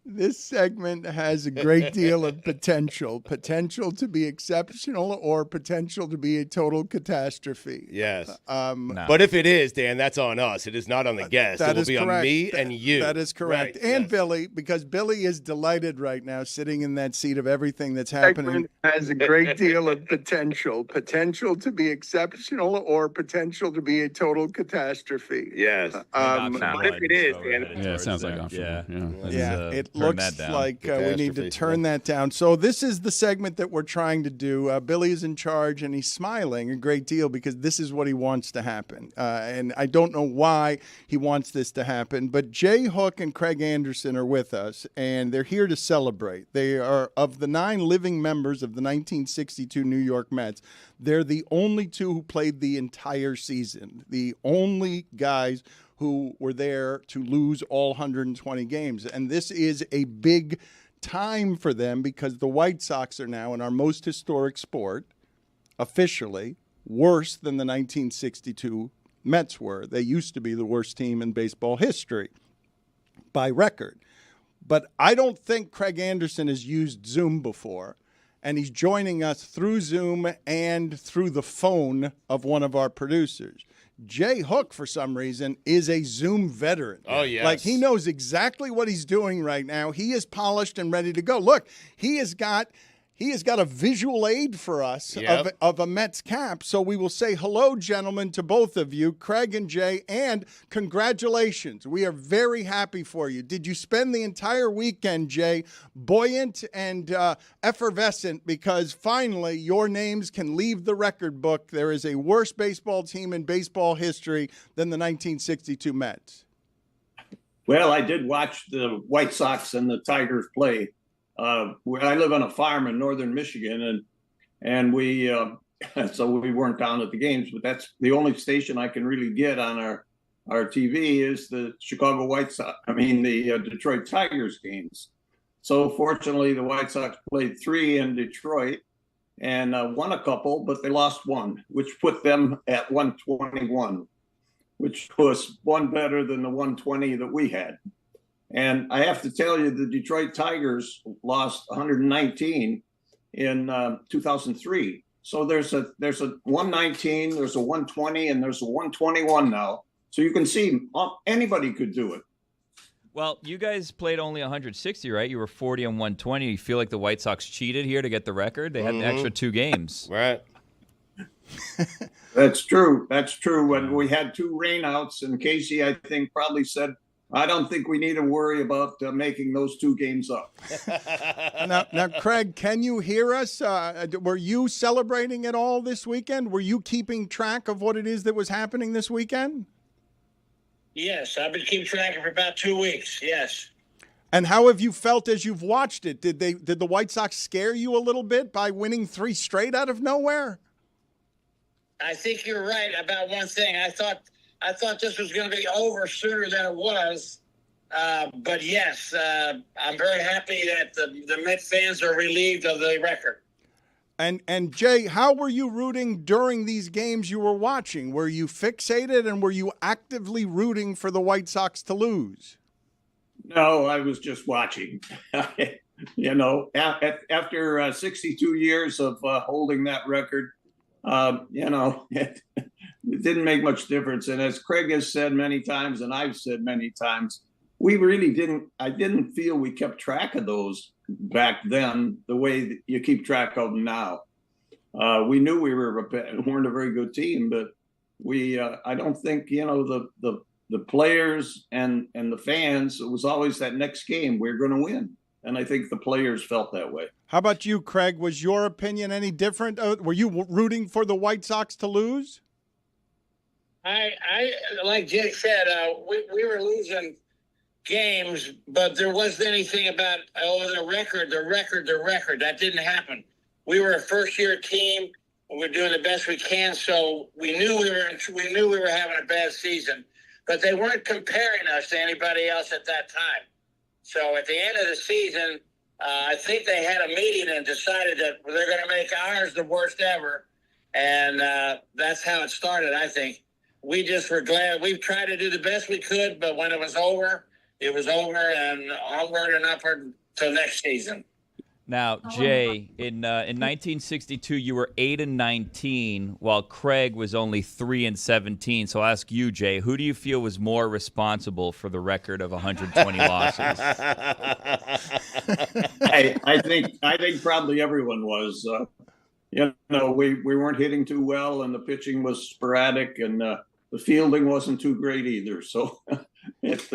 This segment has a great deal of potential to be exceptional or potential to be a total catastrophe. Yes. No. But if it is, Dan, that's on us. It is not on the guest. That it will is be correct. on me and you. That is correct. Right, And yes. Billy, because Billy is delighted right now sitting in that seat of everything that's happening. Has a great deal of potential to be exceptional or potential to be a total catastrophe. Yes. But if it is, Dan, Yeah, it sounds like option Yeah. one. Yeah. Yeah, it turn looks that down. like we need to Catastrophe, turn that down. So this is the segment that we're trying to do. Billy is in charge, and he's smiling a great deal because this is what he wants to happen. And I don't know why he wants this to happen, but Jay Hook and Craig Anderson are with us, and they're here to celebrate. They are, of the 9 living members of the 1962 New York Mets, they're the only 2 who played the entire season, the only guys who were there to lose all 120 games. And this is a big time for them because the White Sox are now in our most historic sport, officially, worse than the 1962 Mets were. They used to be the worst team in baseball history by record. But I don't think Craig Anderson has used Zoom before, and he's joining us through Zoom and through the phone of one of our producers. Jay Hook, for some reason, is a Zoom veteran. Oh, yes. Like, he knows exactly what he's doing right now. He is polished and ready to go. Look, he has got a visual aid for us Yep. of a Mets cap. So we will say hello, gentlemen, to both of you, Craig and Jay, and congratulations. We are very happy for you. Did you spend the entire weekend, Jay, buoyant and effervescent because finally your names can leave the record book? There is a worse baseball team in baseball history than the 1962 Mets. Well, I did watch the White Sox and the Tigers play. I live on a farm in northern Michigan, and we so we weren't down at the games. But that's the only station I can really get on our TV is the Chicago White Sox. I mean the Detroit Tigers games. So fortunately, the White Sox played 3 in Detroit and won a couple, but they lost 1, which put them at 121, which was one better than the 120 that we had. And I have to tell you, the Detroit Tigers lost 119 in 2003. So there's a 119, there's a 120, and there's a 121 now. So you can see anybody could do it. Well, you guys played only 160, right? You were 40 and 120. You feel like the White Sox cheated here to get the record? They had an extra 2 games. Right. That's true. That's true. When we had 2 rainouts, and Casey, I think, probably said, I don't think we need to worry about making those 2 games up. Now, Craig, can you hear us? Were you celebrating at all this weekend? Were you keeping track of what it is that was happening this weekend? Yes, I've been keeping track for about 2 weeks. Yes. And how have you felt as you've watched it? Did the White Sox scare you a little bit by winning 3 straight out of nowhere? I think you're right about one thing. I thought this was going to be over sooner than it was. But yes, I'm very happy that the Met fans are relieved of the record. And Jay, how were you rooting during these games you were watching? Were you fixated and were you actively rooting for the White Sox to lose? No, I was just watching. You know, after 62 years of holding that record, you know, it didn't make much difference. And as Craig has said many times, and I've said many times, I didn't feel we kept track of those back then the way that you keep track of them now. We knew we weren't a very good team, but I don't think, you know, the players and the fans, it was always that next game we're going to win. And I think the players felt that way. How about you, Craig? Was your opinion any different? Were you rooting for the White Sox to lose? I like Jake said, we were losing games, but there wasn't anything about the record. That didn't happen. We were a first-year team. We were doing the best we can, so we knew we were having a bad season. But they weren't comparing us to anybody else at that time. So at the end of the season, I think they had a meeting and decided that they're going to make ours the worst ever, and that's how it started. I think we just were glad. We tried to do the best we could, but when it was over, it was over and onward and upward till next season. Now, Jay, in 1962, you were 8-19, while Craig was only 3-17. So I'll ask you, Jay, who do you feel was more responsible for the record of 120 losses? I think probably everyone was. We weren't hitting too well, and the pitching was sporadic, and the fielding wasn't too great either. So it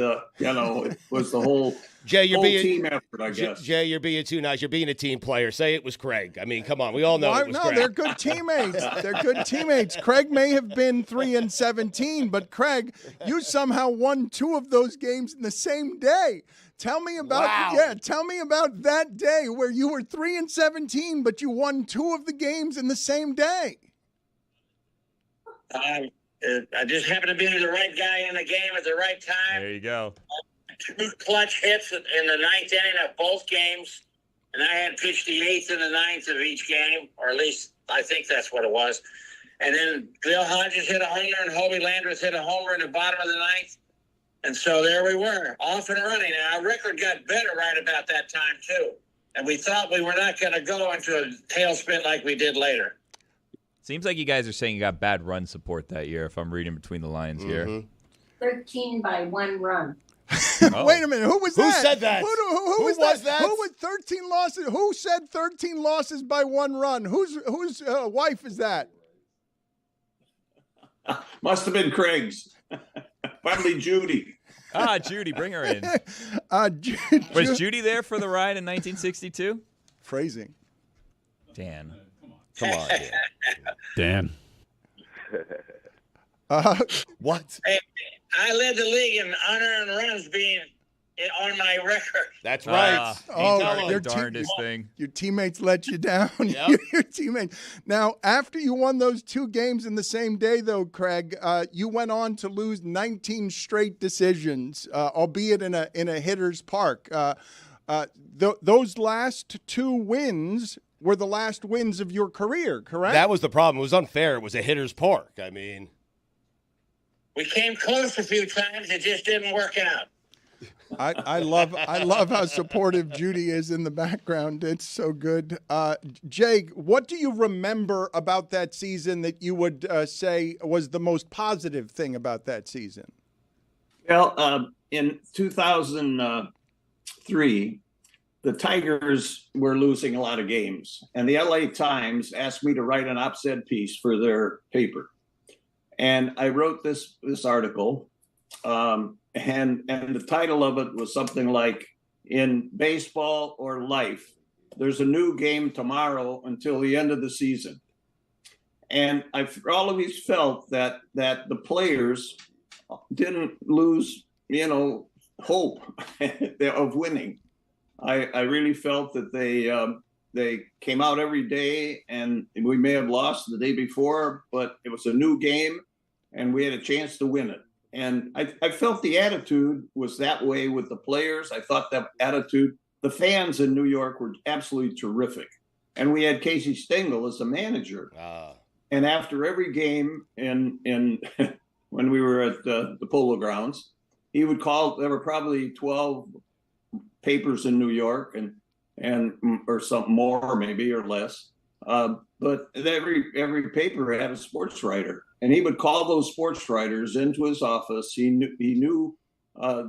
was the whole. Jay, you're being team effort, I guess. Jay, you're being too nice. You're being a team player. Say it was Craig. I mean, come on. We all know it was Craig. They're good teammates. They're good teammates. Craig may have been 3-17, but Craig, you somehow won 2 of those games in the same day. Tell me about that day where you were 3-17, but you won 2 of the games in the same day. I just happened to be the right guy in the game at the right time. There you go. 2 clutch hits in the 9th inning of both games, and I had pitched the 8th and the 9th of each game, or at least I think that's what it was. And then Bill Hodges hit a homer, and Hobie Landreth hit a homer in the bottom of the 9th. And so there we were, off and running. And our record got better right about that time, too. And we thought we were not going to go into a tailspin like we did later. Seems like you guys are saying you got bad run support that year, if I'm reading between the lines here. 13 by 1 run. Oh. Wait a minute. Who was that? Who said that? Who was that? Who was 13 losses? Who said 13 losses by 1 run? Whose wife is that? Must have been Craig's. Probably Judy. Judy, bring her in. Was Was Judy there for the ride in 1962? Phrasing. Dan. Come on, Dan. What? Hey, I led the league in unearned runs being on my record. That's right. Your darndest thing. Your teammates let you down. Yep. Your teammates. Now, after you won those 2 games in the same day, though, Craig, you went on to lose 19 straight decisions, albeit in a hitter's park. Those last 2 wins were the last wins of your career, correct? That was the problem. It was unfair. It was a hitter's park. I mean, We came close a few times. It just didn't work out. I love how supportive Judy is in the background. It's so good. Jay, what do you remember about that season that you would say was the most positive thing about that season? Well, in 2003, the Tigers were losing a lot of games, and the LA Times asked me to write an op-ed piece for their paper. And I wrote this article, and the title of it was something like, "In Baseball or Life, there's a new game tomorrow until the end of the season." And I've always felt that the players didn't lose, hope of winning. I really felt that they came out every day, and we may have lost the day before, but it was a new game, and we had a chance to win it. And I felt the attitude was that way with the players. I thought that attitude, the fans in New York were absolutely terrific. And we had Casey Stengel as the manager. And after every game in when we were at the Polo Grounds, he would call. There were probably 12 papers in New York, and or something more, maybe, or less. But every paper had a sports writer, and he would call those sports writers into his office. He knew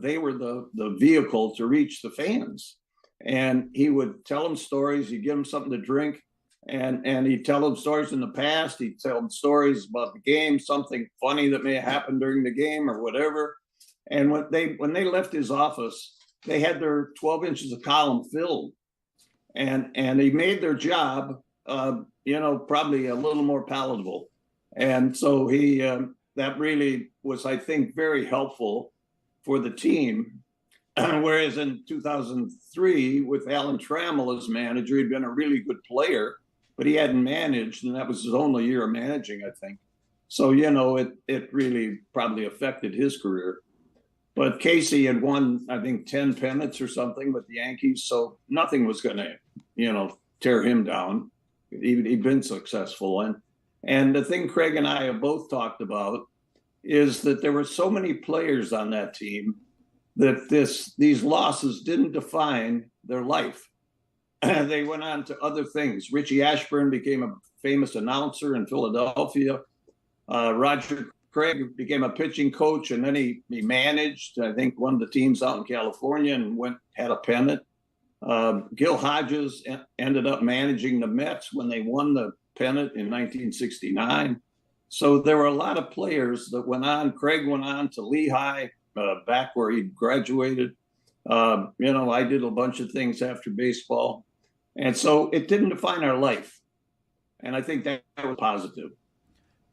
they were the vehicle to reach the fans, and he would tell them stories. He'd give them something to drink, and he'd tell them stories in the past. He'd tell them stories about the game, something funny that may have happened during the game or whatever. And when they left his office, they had their 12 inches of column filled, and he made their job, probably a little more palatable. And so he that really was, I think, very helpful for the team. Whereas in 2003, with Alan Trammell as manager, he'd been a really good player, but he hadn't managed, and that was his only year of managing, I think. So, it really probably affected his career. But Casey had won, I think, 10 pennants or something with the Yankees, so nothing was going to, tear him down. He'd been successful. And the thing Craig and I have both talked about is that there were so many players on that team that these losses didn't define their life. They went on to other things. Richie Ashburn became a famous announcer in Philadelphia. Roger Craig became a pitching coach, and then he managed, I think, one of the teams out in California and had a pennant. Gil Hodges ended up managing the Mets when they won the pennant in 1969. So there were a lot of players that went on. Craig went on to Lehigh, back where he graduated. I did a bunch of things after baseball. And so it didn't define our life. And I think that was positive.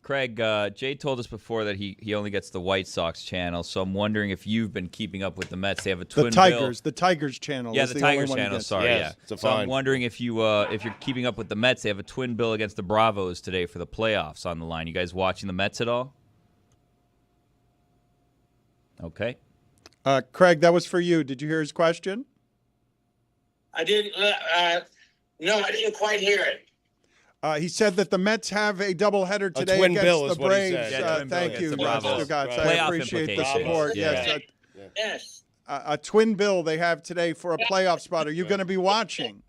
Craig, Jay told us before that he only gets the White Sox channel, so I'm wondering if you've been keeping up with the Mets. They have a twin bill. The Tigers channel. Yeah, is the only Tigers one channel. against. Sorry, Yes, yeah. it's So I'm fine. wondering if you're keeping up with the Mets. They have a twin bill against the Bravos today for the playoffs on the line. You guys watching the Mets at all? Okay. Craig, that was for you. Did you hear his question? I didn't. No, I didn't quite hear it. He said that the Mets have a doubleheader today twin against bill the is what he Braves. said. Yeah, twin bill Thank against you, the Bravos. Stugotz. I Playoff appreciate the implications. support. Yeah. Yes, Yes. a twin bill they have today for a playoff spot. Are you going to be watching?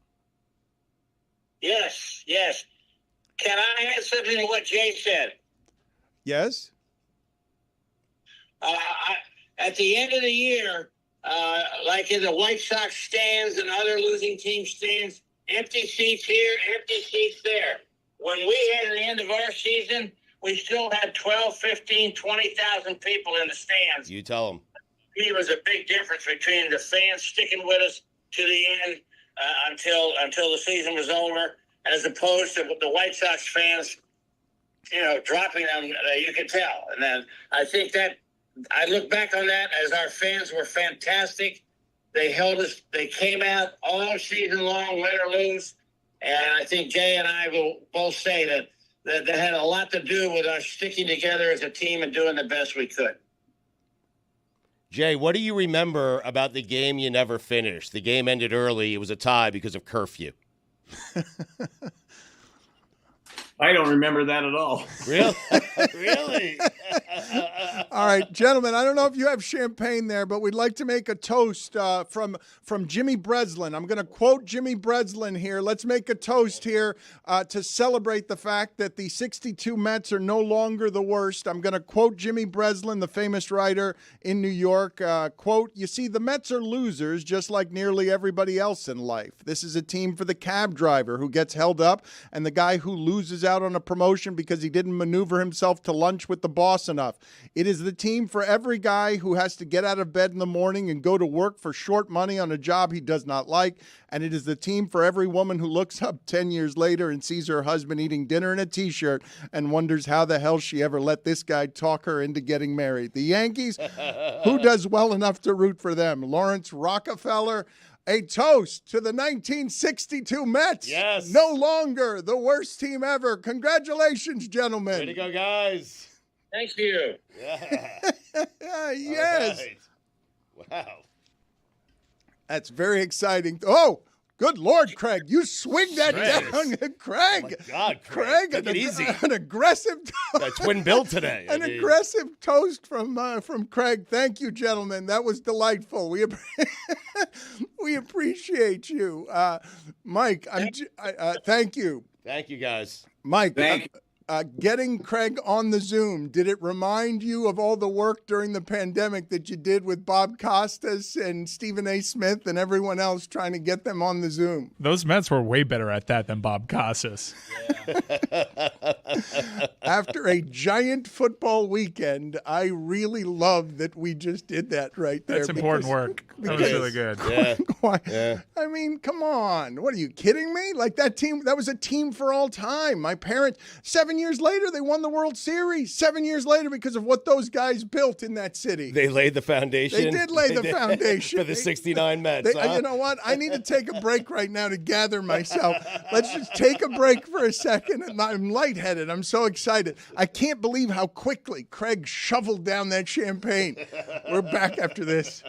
Yes. Yes. Can I add something to what Jay said? Yes. At the end of the year, like in the White Sox stands and other losing team stands, empty seats here, empty seats there. When we had the end of our season, we still had 12, 15, 20,000 people in the stands. You tell them. It was a big difference between the fans sticking with us to the end until the season was over, as opposed to the White Sox fans, dropping them. You could tell. And then I think that I look back on that as our fans were fantastic. They held us. They came out all season long, win or lose. And I think Jay and I will both say that had a lot to do with us sticking together as a team and doing the best we could. Jay, what do you remember about the game you never finished? The game ended early. It was a tie because of curfew. I don't remember that at all. Really? Really? All right, gentlemen, I don't know if you have champagne there, but we'd like to make a toast from Jimmy Breslin. I'm going to quote Jimmy Breslin here. Let's make a toast here to celebrate the fact that the 62 Mets are no longer the worst. I'm going to quote Jimmy Breslin, the famous writer in New York. Quote, "You see, the Mets are losers just like nearly everybody else in life. This is a team for the cab driver who gets held up and the guy who loses out on a promotion because he didn't maneuver himself to lunch with the boss enough. It is the team for every guy who has to get out of bed in the morning and go to work for short money on a job he does not like. And it is the team for every woman who looks up 10 years later and sees her husband eating dinner in a T-shirt and wonders how the hell she ever let this guy talk her into getting married. The Yankees, who does well enough to root for them? Lawrence Rockefeller." A toast to the 1962 Mets. Yes. No longer the worst team ever. Congratulations, gentlemen. Way to go, guys. Thank you. Yeah. Yes. All right. Wow. That's very exciting. Oh, good Lord, Craig. You swing that down. Craig. Oh my God, Craig, take it easy. An aggressive Got a twin bill today. An aggressive toast from Craig. Thank you, gentlemen. That was delightful. We appreciate you, Mike. Thank you. Thank you, guys. Mike. Thank you. Getting Craig on the Zoom, did it remind you of all the work during the pandemic that you did with Bob Costas and Stephen A. Smith and everyone else trying to get them on the Zoom? Those Mets were way better at that than Bob Costas. After a giant football weekend, I really love that we just did that right there. That's important work. That was really good. Yeah. Why? Yeah. I mean, come on. What are you kidding me? Like that team, that was a team for all time. My parents, 7 years later, they won the World Series. 7 years later because of what those guys built in that city. They laid the foundation. They did lay the foundation. For the 69 Mets, huh? You know what? I need to take a break right now to gather myself. Let's just take a break for a second. I'm lightheaded. I'm so excited. I can't believe how quickly Craig shoveled down that champagne. We're back after this.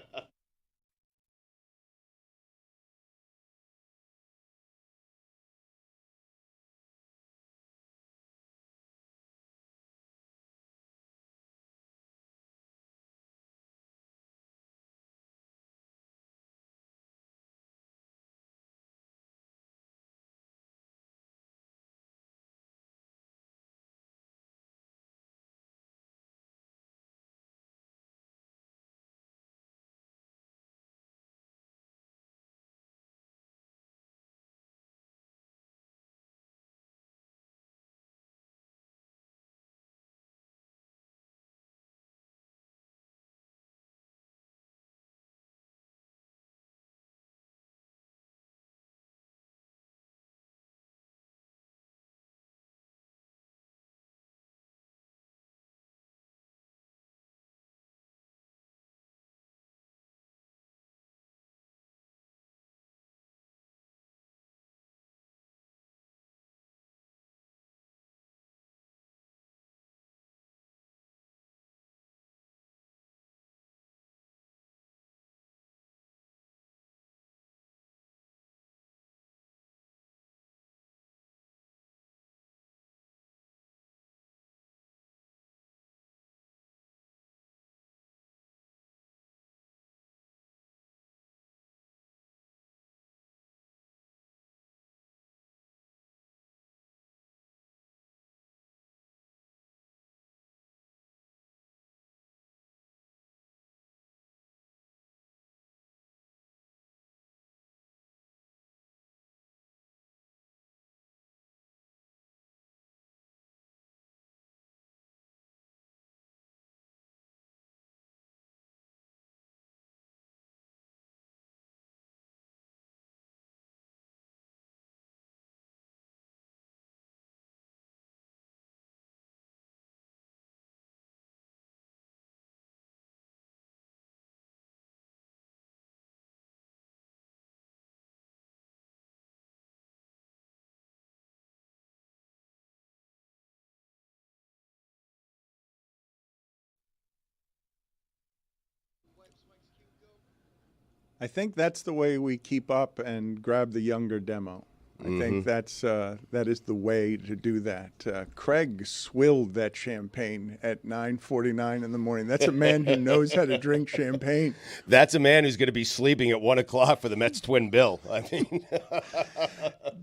I think that's the way we keep up and grab the younger demo. I think that is the way to do that. Craig swilled that champagne at 9:49 in the morning. That's a man who knows how to drink champagne. That's a man who's going to be sleeping at 1 o'clock for the Mets twin bill. I mean,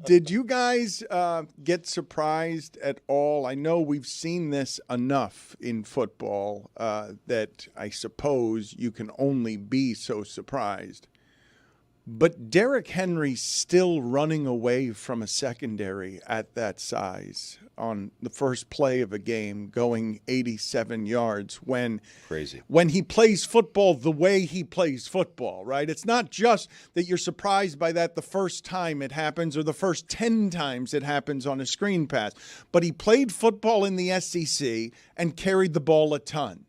did you guys get surprised at all? I know we've seen this enough in football that I suppose you can only be so surprised. But Derrick Henry still running away from a secondary at that size on the first play of a game, going 87 yards when he plays football the way he plays football, right? It's not just that you're surprised by that the first time it happens or the first 10 times it happens on a screen pass, but he played football in the SEC and carried the ball a ton.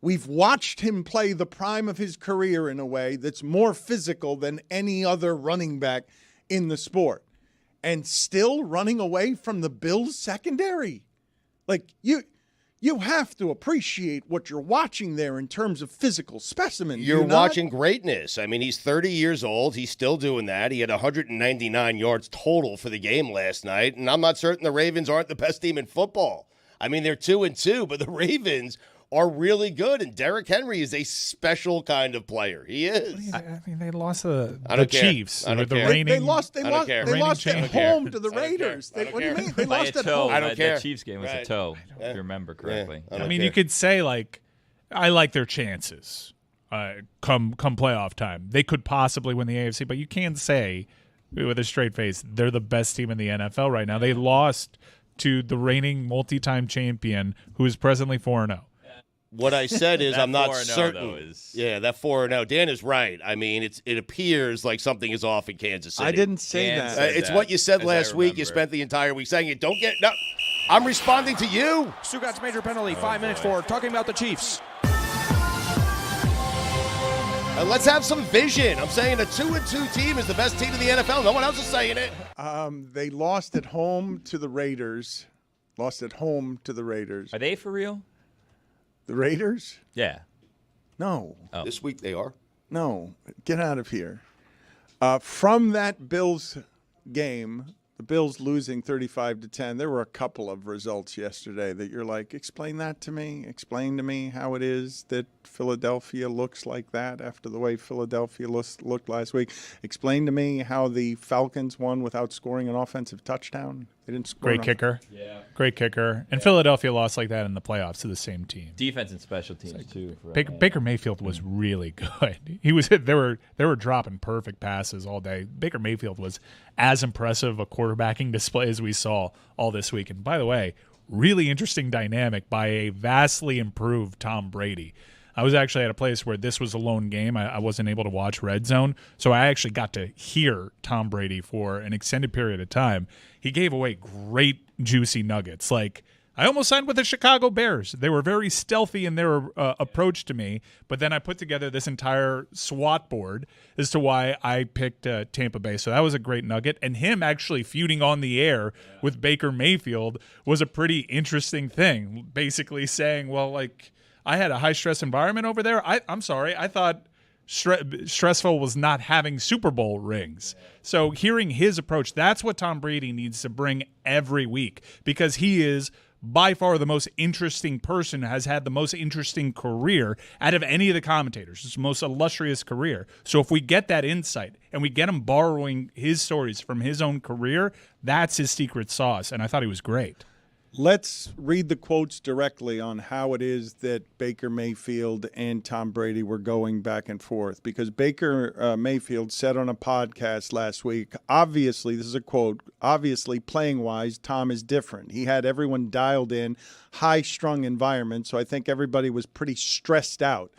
We've watched him play the prime of his career in a way that's more physical than any other running back in the sport. And still running away from the Bills secondary. Like, you have to appreciate what you're watching there in terms of physical specimen. You're watching greatness. I mean, he's 30 years old. He's still doing that. He had 199 yards total for the game last night. And I'm not certain the Ravens aren't the best team in football. I mean, they're 2-2, but the Ravens are really good, and Derrick Henry is a special kind of player. He is. I mean, they lost the Chiefs. The reigning. They lost at home to the Raiders. What do you mean? They lost at toe. home. I don't care. The Chiefs game was a toe, if you remember correctly. I mean, you could say, like, I like their chances come playoff time. They could possibly win the AFC, but you can't say with a straight face they're the best team in the NFL right now. They lost to the reigning multi-time champion who is presently 4-0. What I said is I'm not 4-0 certain. That 4-0. Dan is right. I mean, it appears like something is off in Kansas City. I didn't say that. It's what you said last week. You spent the entire week saying it. No, I'm responding to you. Stugotz major penalty, 5 minutes for talking about the Chiefs. Let's have some vision. I'm saying a 2-2 team is the best team in the NFL. No one else is saying it. They lost at home to the Raiders. Are they for real? The Raiders? Yeah. No. Oh. This week they are. No. Get out of here. From that Bills game, the Bills losing 35-10, there were a couple of results yesterday that you're like, explain that to me. Explain to me how it is that Philadelphia looks like that after the way Philadelphia looked last week. Explain to me how the Falcons won without scoring an offensive touchdown. They didn't score. Great kicker. Yeah. Great kicker. And Philadelphia lost like that in the playoffs to the same team. Defense and special teams, too. Baker Mayfield was really good. They were dropping perfect passes all day. Baker Mayfield was as impressive a quarterbacking display as we saw all this week. And by the way, really interesting dynamic by a vastly improved Tom Brady. I was actually at a place where this was a lone game. I wasn't able to watch Red Zone, so I actually got to hear Tom Brady for an extended period of time. He gave away great, juicy nuggets. Like, I almost signed with the Chicago Bears. They were very stealthy in their approach to me, but then I put together this entire SWAT board as to why I picked Tampa Bay. So that was a great nugget. And him actually feuding on the air with Baker Mayfield was a pretty interesting thing, basically saying, well, like, I had a high-stress environment over there. I'm sorry. I thought stressful was not having Super Bowl rings. So hearing his approach, that's what Tom Brady needs to bring every week because he is by far the most interesting person, has had the most interesting career out of any of the commentators. It's the most illustrious career. So if we get that insight and we get him borrowing his stories from his own career, that's his secret sauce, and I thought he was great. Let's read the quotes directly on how it is that Baker Mayfield and Tom Brady were going back and forth. Because Baker Mayfield said on a podcast last week, obviously, this is a quote, obviously playing-wise, Tom is different. He had everyone dialed in, high-strung environment, so I think everybody was pretty stressed out.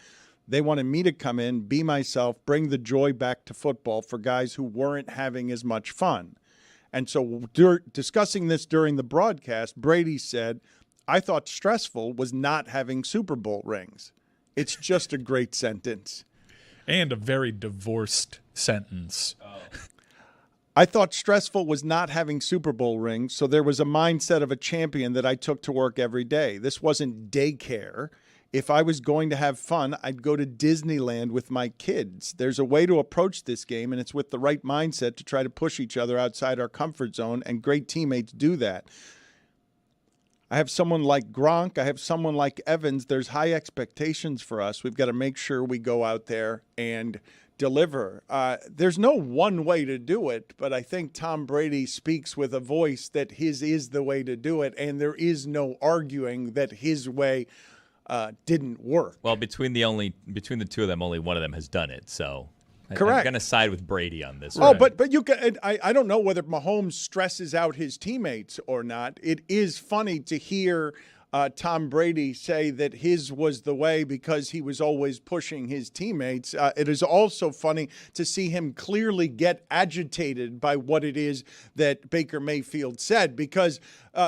They wanted me to come in, be myself, bring the joy back to football for guys who weren't having as much fun. And so discussing this during the broadcast, Brady said, I thought stressful was not having Super Bowl rings. It's just a great sentence. And a very divorced sentence. I thought stressful was not having Super Bowl rings, so there was a mindset of a champion that I took to work every day. This wasn't daycare. If I was going to have fun, I'd go to Disneyland with my kids. There's a way to approach this game, and it's with the right mindset to try to push each other outside our comfort zone, and great teammates do that. I have someone like Gronk. I have someone like Evans. There's high expectations for us. We've got to make sure we go out there and deliver. There's no one way to do it, but I think Tom Brady speaks with a voice that his is the way to do it, and there is no arguing that his way didn't work. Well, between the two of them, only one of them has done it. So correct. I'm going to side with Brady on this. Oh, one. but you can. I don't know whether Mahomes stresses out his teammates or not. It is funny to hear Tom Brady say that his was the way because he was always pushing his teammates. It is also funny to see him clearly get agitated by what it is that Baker Mayfield said, because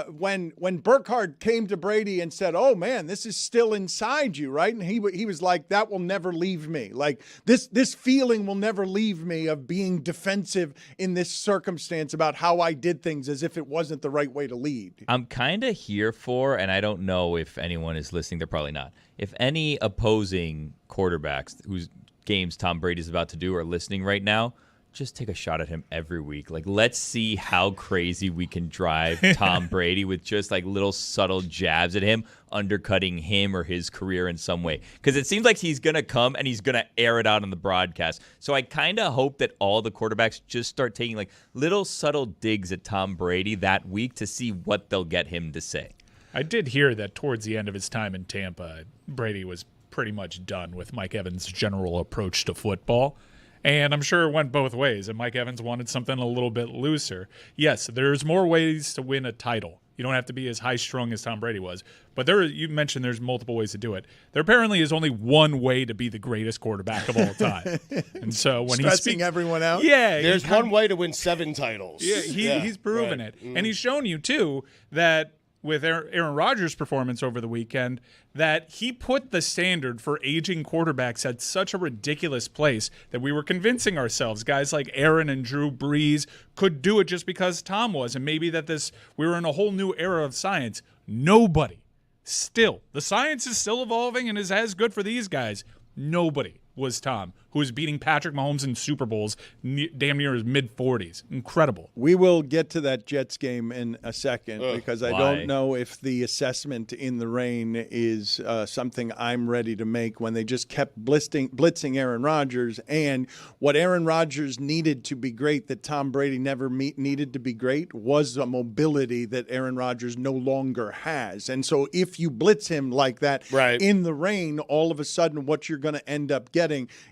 when Burkhardt came to Brady and said, "Oh man, this is still inside you, right?" and he was like, "That will never leave me. Like this feeling will never leave me of being defensive in this circumstance about how I did things as if it wasn't the right way to lead." I'm kind of here for, and I don't know if anyone is listening, they're probably not. If any opposing quarterbacks whose games Tom Brady's about to do are listening right now, just take a shot at him every week. Like, let's see how crazy we can drive Tom Brady with just like little subtle jabs at him, undercutting him or his career in some way. Because it seems like he's going to come and he's going to air it out on the broadcast. So I kind of hope that all the quarterbacks just start taking like little subtle digs at Tom Brady that week to see what they'll get him to say. I did hear that towards the end of his time in Tampa, Brady was pretty much done with Mike Evans' general approach to football. And I'm sure it went both ways, and Mike Evans wanted something a little bit looser. Yes, there's more ways to win a title. You don't have to be as high-strung as Tom Brady was. But you mentioned there's multiple ways to do it. There apparently is only one way to be the greatest quarterback of all time. And so when stressing everyone out? Yeah. There's one way to win 7 titles. Yeah, he's proven it. Mm-hmm. And he's shown you, too, that with Aaron Rodgers' performance over the weekend, that he put the standard for aging quarterbacks at such a ridiculous place that we were convincing ourselves guys like Aaron and Drew Brees could do it just because Tom was, and maybe that we were in a whole new era of science. Nobody. Still, the science is still evolving and is as good for these guys. Nobody was Tom, who was beating Patrick Mahomes in Super Bowls damn near his mid-40s. Incredible. We will get to that Jets game in a second because I why? don't know if the assessment in the rain is something I'm ready to make when they just kept blitzing Aaron Rodgers, and what Aaron Rodgers needed to be great that Tom Brady never needed to be great was a mobility that Aaron Rodgers no longer has. And so if you blitz him like that in the rain, all of a sudden what you're going to end up getting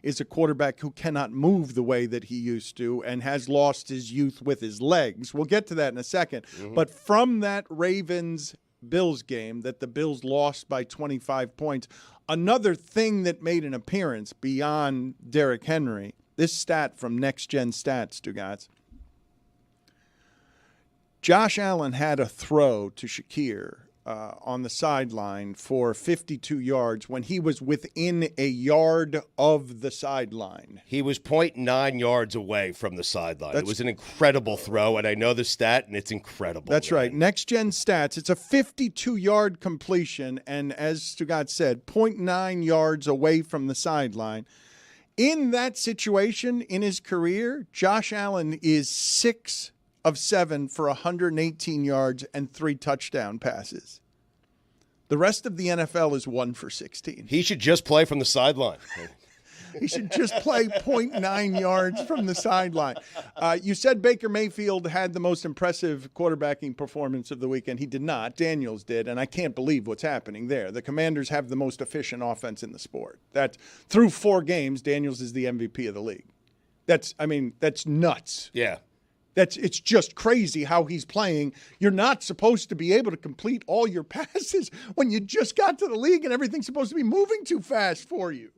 is a quarterback who cannot move the way that he used to and has lost his youth with his legs. We'll get to that in a second. Mm-hmm. But from that Ravens-Bills game that the Bills lost by 25 points, another thing that made an appearance beyond Derrick Henry, this stat from Next Gen Stats, Stugotz. Josh Allen had a throw to Shakir on the sideline for 52 yards when he was within a yard of the sideline. He was 0.9 yards away from the sideline. It was an incredible throw, and I know the stat, and it's incredible. That's right. Next Gen Stats, it's a 52-yard completion, and as Stugotz said, 0.9 yards away from the sideline. In that situation in his career, Josh Allen is 6 of 7 for 118 yards and 3 touchdown passes. The rest of the NFL is 1 for 16. He should just play from the sideline. He should just play 0.9 yards from the sideline. You said Baker Mayfield had the most impressive quarterbacking performance of the weekend. He did not. Daniels did, and I can't believe what's happening there. The Commanders have the most efficient offense in the sport. That through 4 games, Daniels is the MVP of the league. That's nuts. Yeah. It's just crazy how he's playing. You're not supposed to be able to complete all your passes when you just got to the league and everything's supposed to be moving too fast for you.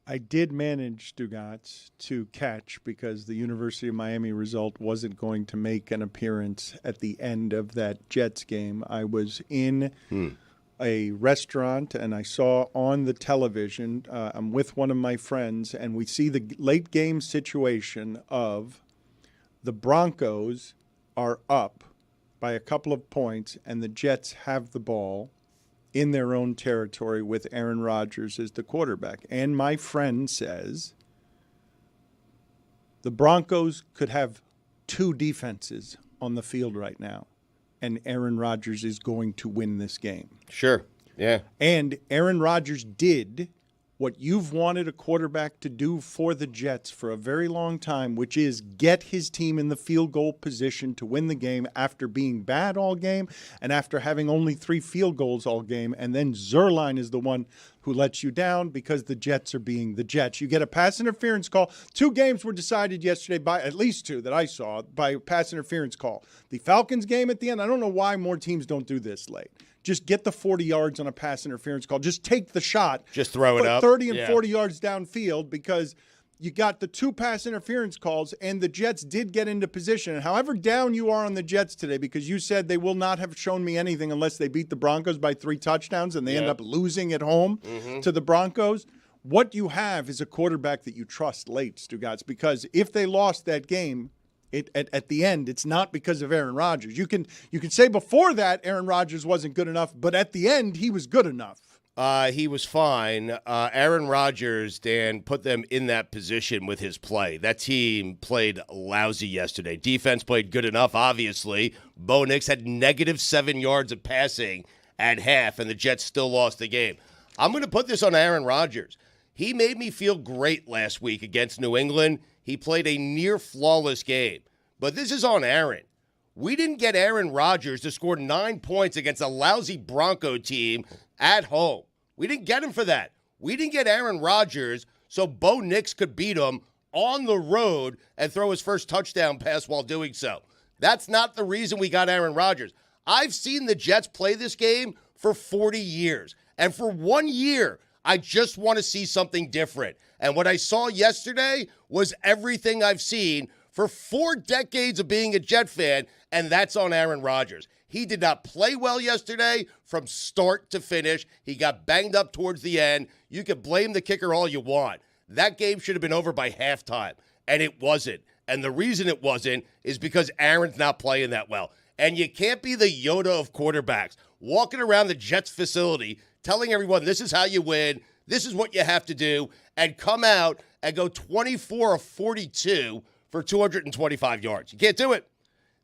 I did manage, Stugotz, to catch because the University of Miami result wasn't going to make an appearance at the end of that Jets game. I was in a restaurant and I saw on the television, I'm with one of my friends, and we see the late game situation of the Broncos are up by a couple of points and the Jets have the ball in their own territory with Aaron Rodgers as the quarterback. And my friend says the Broncos could have two defenses on the field right now, and Aaron Rodgers is going to win this game. Sure, yeah. And Aaron Rodgers did what you've wanted a quarterback to do for the Jets for a very long time, which is get his team in the field goal position to win the game after being bad all game and after having only 3 field goals all game. And then Zuerlein is the one who lets you down because the Jets are being the Jets. You get a pass interference call. 2 games were decided yesterday, by at least 2 that I saw, by pass interference call. The Falcons game at the end, I don't know why more teams don't do this late. Just get the 40 yards on a pass interference call. Just take the shot. Just throw it up. 30 and 40 yards downfield, because you got the 2 pass interference calls, and the Jets did get into position. And however down you are on the Jets today, because you said they will not have shown me anything unless they beat the Broncos by 3 touchdowns and they end up losing at home to the Broncos, what you have is a quarterback that you trust late, Stugotz, because if they lost that game, at the end, it's not because of Aaron Rodgers. You can say before that Aaron Rodgers wasn't good enough, but at the end he was good enough. He was fine. Aaron Rodgers, Dan, put them in that position with his play. That team played lousy yesterday. Defense played good enough, obviously. Bo Nix had -7 yards of passing at half, and the Jets still lost the game. I'm going to put this on Aaron Rodgers. He made me feel great last week against New England. He played a near-flawless game. But this is on Aaron. We didn't get Aaron Rodgers to score 9 points against a lousy Bronco team at home. We didn't get him for that. We didn't get Aaron Rodgers so Bo Nix could beat him on the road and throw his first touchdown pass while doing so. That's not the reason we got Aaron Rodgers. I've seen the Jets play this game for 40 years. And for 1 year, I just want to see something different. And what I saw yesterday was everything I've seen for 4 decades of being a Jet fan, and that's on Aaron Rodgers. He did not play well yesterday from start to finish. He got banged up towards the end. You can blame the kicker all you want. That game should have been over by halftime, and it wasn't. And the reason it wasn't is because Aaron's not playing that well. And you can't be the Yoda of quarterbacks, walking around the Jets facility telling everyone this is how you win, this is what you have to do, and come out and go 24 of 42 for 225 yards. You can't do it.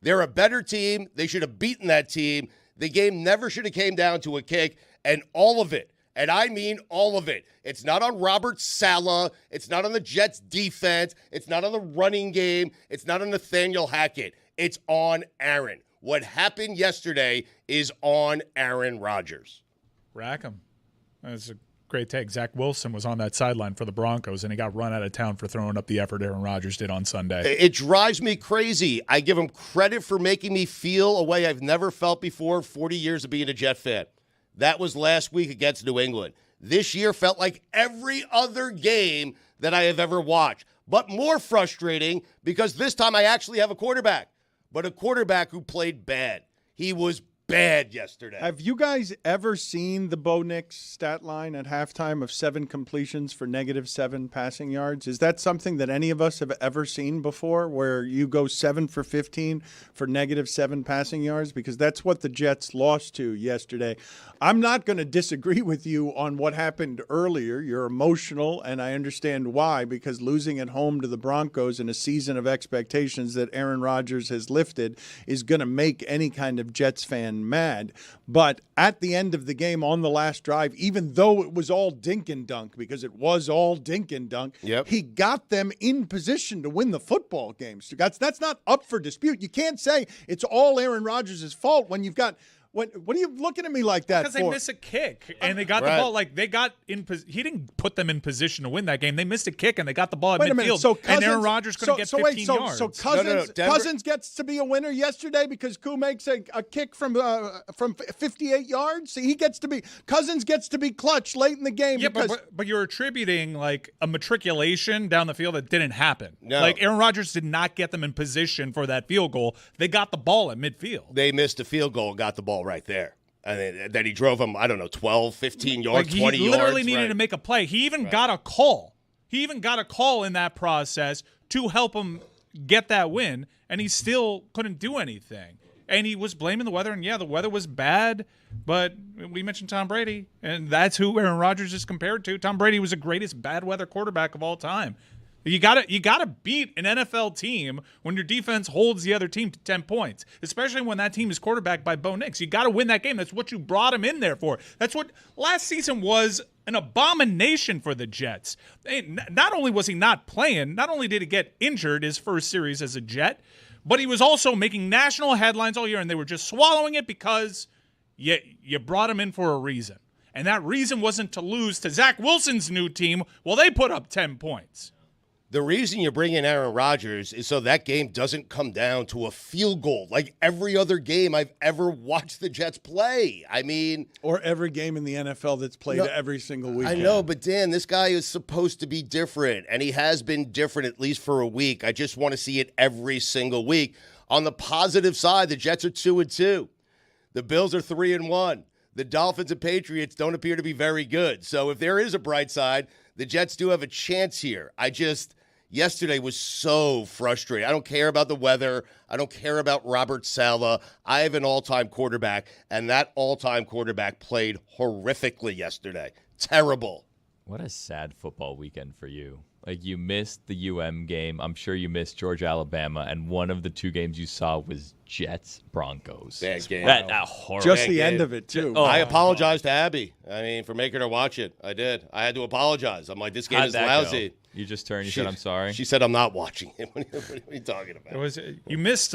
They're a better team. They should have beaten that team. The game never should have came down to a kick, and all of it, and I mean all of it. It's not on Robert Saleh. It's not on the Jets' defense. It's not on the running game. It's not on Nathaniel Hackett. It's on Aaron. What happened yesterday is on Aaron Rodgers. Rackham. That's a great take. Zach Wilson was on that sideline for the Broncos, and he got run out of town for throwing up the effort Aaron Rodgers did on Sunday. It drives me crazy. I give him credit for making me feel a way I've never felt before, 40 years of being a Jet fan. That was last week against New England. This year felt like every other game that I have ever watched, but more frustrating because this time I actually have a quarterback, but a quarterback who played bad. He was bad yesterday. Have you guys ever seen the Bo Nix stat line at halftime of 7 completions for -7 passing yards? Is that something that any of us have ever seen before, where you go 7 for 15 for -7 passing yards? Because that's what the Jets lost to yesterday. I'm not going to disagree with you on what happened earlier. You're emotional, and I understand why, because losing at home to the Broncos in a season of expectations that Aaron Rodgers has lifted is going to make any kind of Jets fan mad. But at the end of the game on the last drive, even though it was all dink and dunk, because it was all dink and dunk, he got them in position to win the football game. That's not up for dispute. You can't say it's all Aaron Rodgers' fault when you've got What are you looking at me like that Because for? they miss a kick and they got the ball. Like, they got in. He didn't put them in position to win that game. They missed a kick and they got the ball at Wait a midfield. minute. So Cousins, and Aaron Rodgers couldn't get 15 yards. So Cousins gets to be a winner yesterday because Koo makes a kick from 58 yards. See, Cousins gets to be clutch late in the game. Yeah, because, but you're attributing like a matriculation down the field that didn't happen. No. Like Aaron Rodgers did not get them in position for that field goal. They got the ball at midfield. They missed a field goal and got the ball right there. And then he drove them, 12, 15 yards, Like, 20 yards. He literally needed to make a play. He even got a call. He even got a call in that process to help him get that win, and he still couldn't do anything. And he was blaming the weather, and the weather was bad, but we mentioned Tom Brady, and that's who Aaron Rodgers is compared to. Tom Brady was the greatest bad weather quarterback of all time. You gotta beat an NFL team when your defense holds the other team to 10 points, especially when that team is quarterbacked by Bo Nix. You got to win that game. That's what you brought him in there for. That's what last season was, an abomination for the Jets. Not only was he not playing, not only did he get injured his first series as a Jet, but he was also making national headlines all year, and they were just swallowing it because you brought him in for a reason. And that reason wasn't to lose to Zach Wilson's new team while they put up 10 points. The reason you bring in Aaron Rodgers is so that game doesn't come down to a field goal like every other game I've ever watched the Jets play. I mean, or every game in the NFL that's played every single week. I know, but Dan, this guy is supposed to be different, and he has been different at least for a week. I just want to see it every single week. On the positive side, the Jets are 2-2. The Bills are 3-1. The Dolphins and Patriots don't appear to be very good. So if there is a bright side, the Jets do have a chance here. Yesterday was so frustrating. I don't care about the weather. I don't care about Robert Saleh. I have an all-time quarterback, and that all-time quarterback played horrifically yesterday. Terrible. What a sad football weekend for you. Like, you missed the UM game. I'm sure you missed Georgia, Alabama, and one of the two games you saw was Jets, Broncos. Bad game. That horrible. Just the end of it, too. I apologized to Abby. For making her watch it. I did. I had to apologize. I'm like, this game is lousy. Go? You just turned. You said, "I'm sorry." She said, "I'm not watching it." What are you talking about? You missed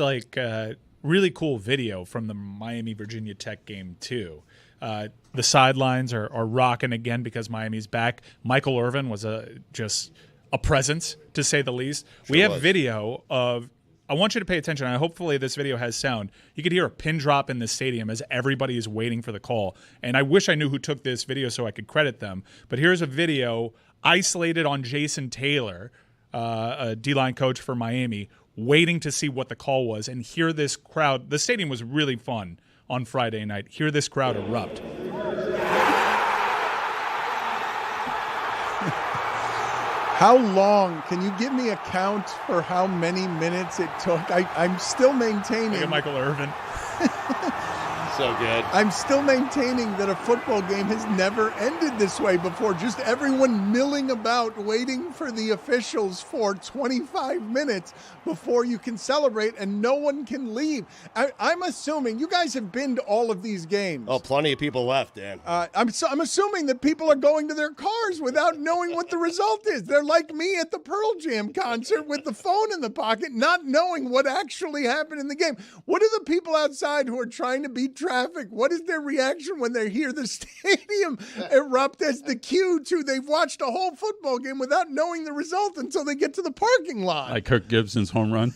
really cool video from the Miami Virginia Tech game too. The sidelines are rocking again because Miami's back. Michael Irvin was just a presence, to say the least. We have video of. I want you to pay attention. And hopefully this video has sound. You could hear a pin drop in the stadium as everybody is waiting for the call. And I wish I knew who took this video so I could credit them. But here's a video isolated on Jason Taylor, a D-line coach for Miami, waiting to see what the call was. And hear this crowd. The stadium was really fun on Friday night. Hear this crowd erupt. How long? Can you give me a count for how many minutes it took? I'm still maintaining. Look at Michael Irvin. So good. I'm still maintaining that a football game has never ended this way before. Just everyone milling about waiting for the officials for 25 minutes before you can celebrate, and no one can leave. I'm assuming you guys have been to all of these games. Oh, plenty of people left, Dan. I'm assuming that people are going to their cars without knowing what the result is. They're like me at the Pearl Jam concert with the phone in the pocket, not knowing what actually happened in the game. What are the people outside who are trying to beat traffic? What is their reaction when they hear the stadium erupt as the cue to they've watched a whole football game without knowing the result until they get to the parking lot? Like Kirk Gibson's home run.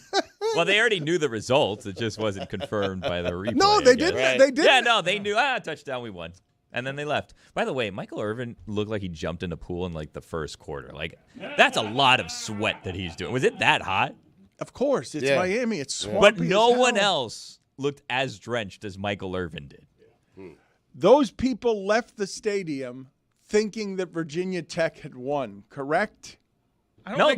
Well, they already knew the results. It just wasn't confirmed by the replay. No, they didn't. Right. They didn't. Yeah, no, they knew. Touchdown, we won. And then they left. By the way, Michael Irvin looked like he jumped in the pool in the first quarter. That's a lot of sweat that he's doing. Was it that hot? Of course, it's Miami. It's swampy But no as hell. one else looked as drenched as Michael Irvin did. Those people left the stadium thinking that Virginia Tech had won, correct?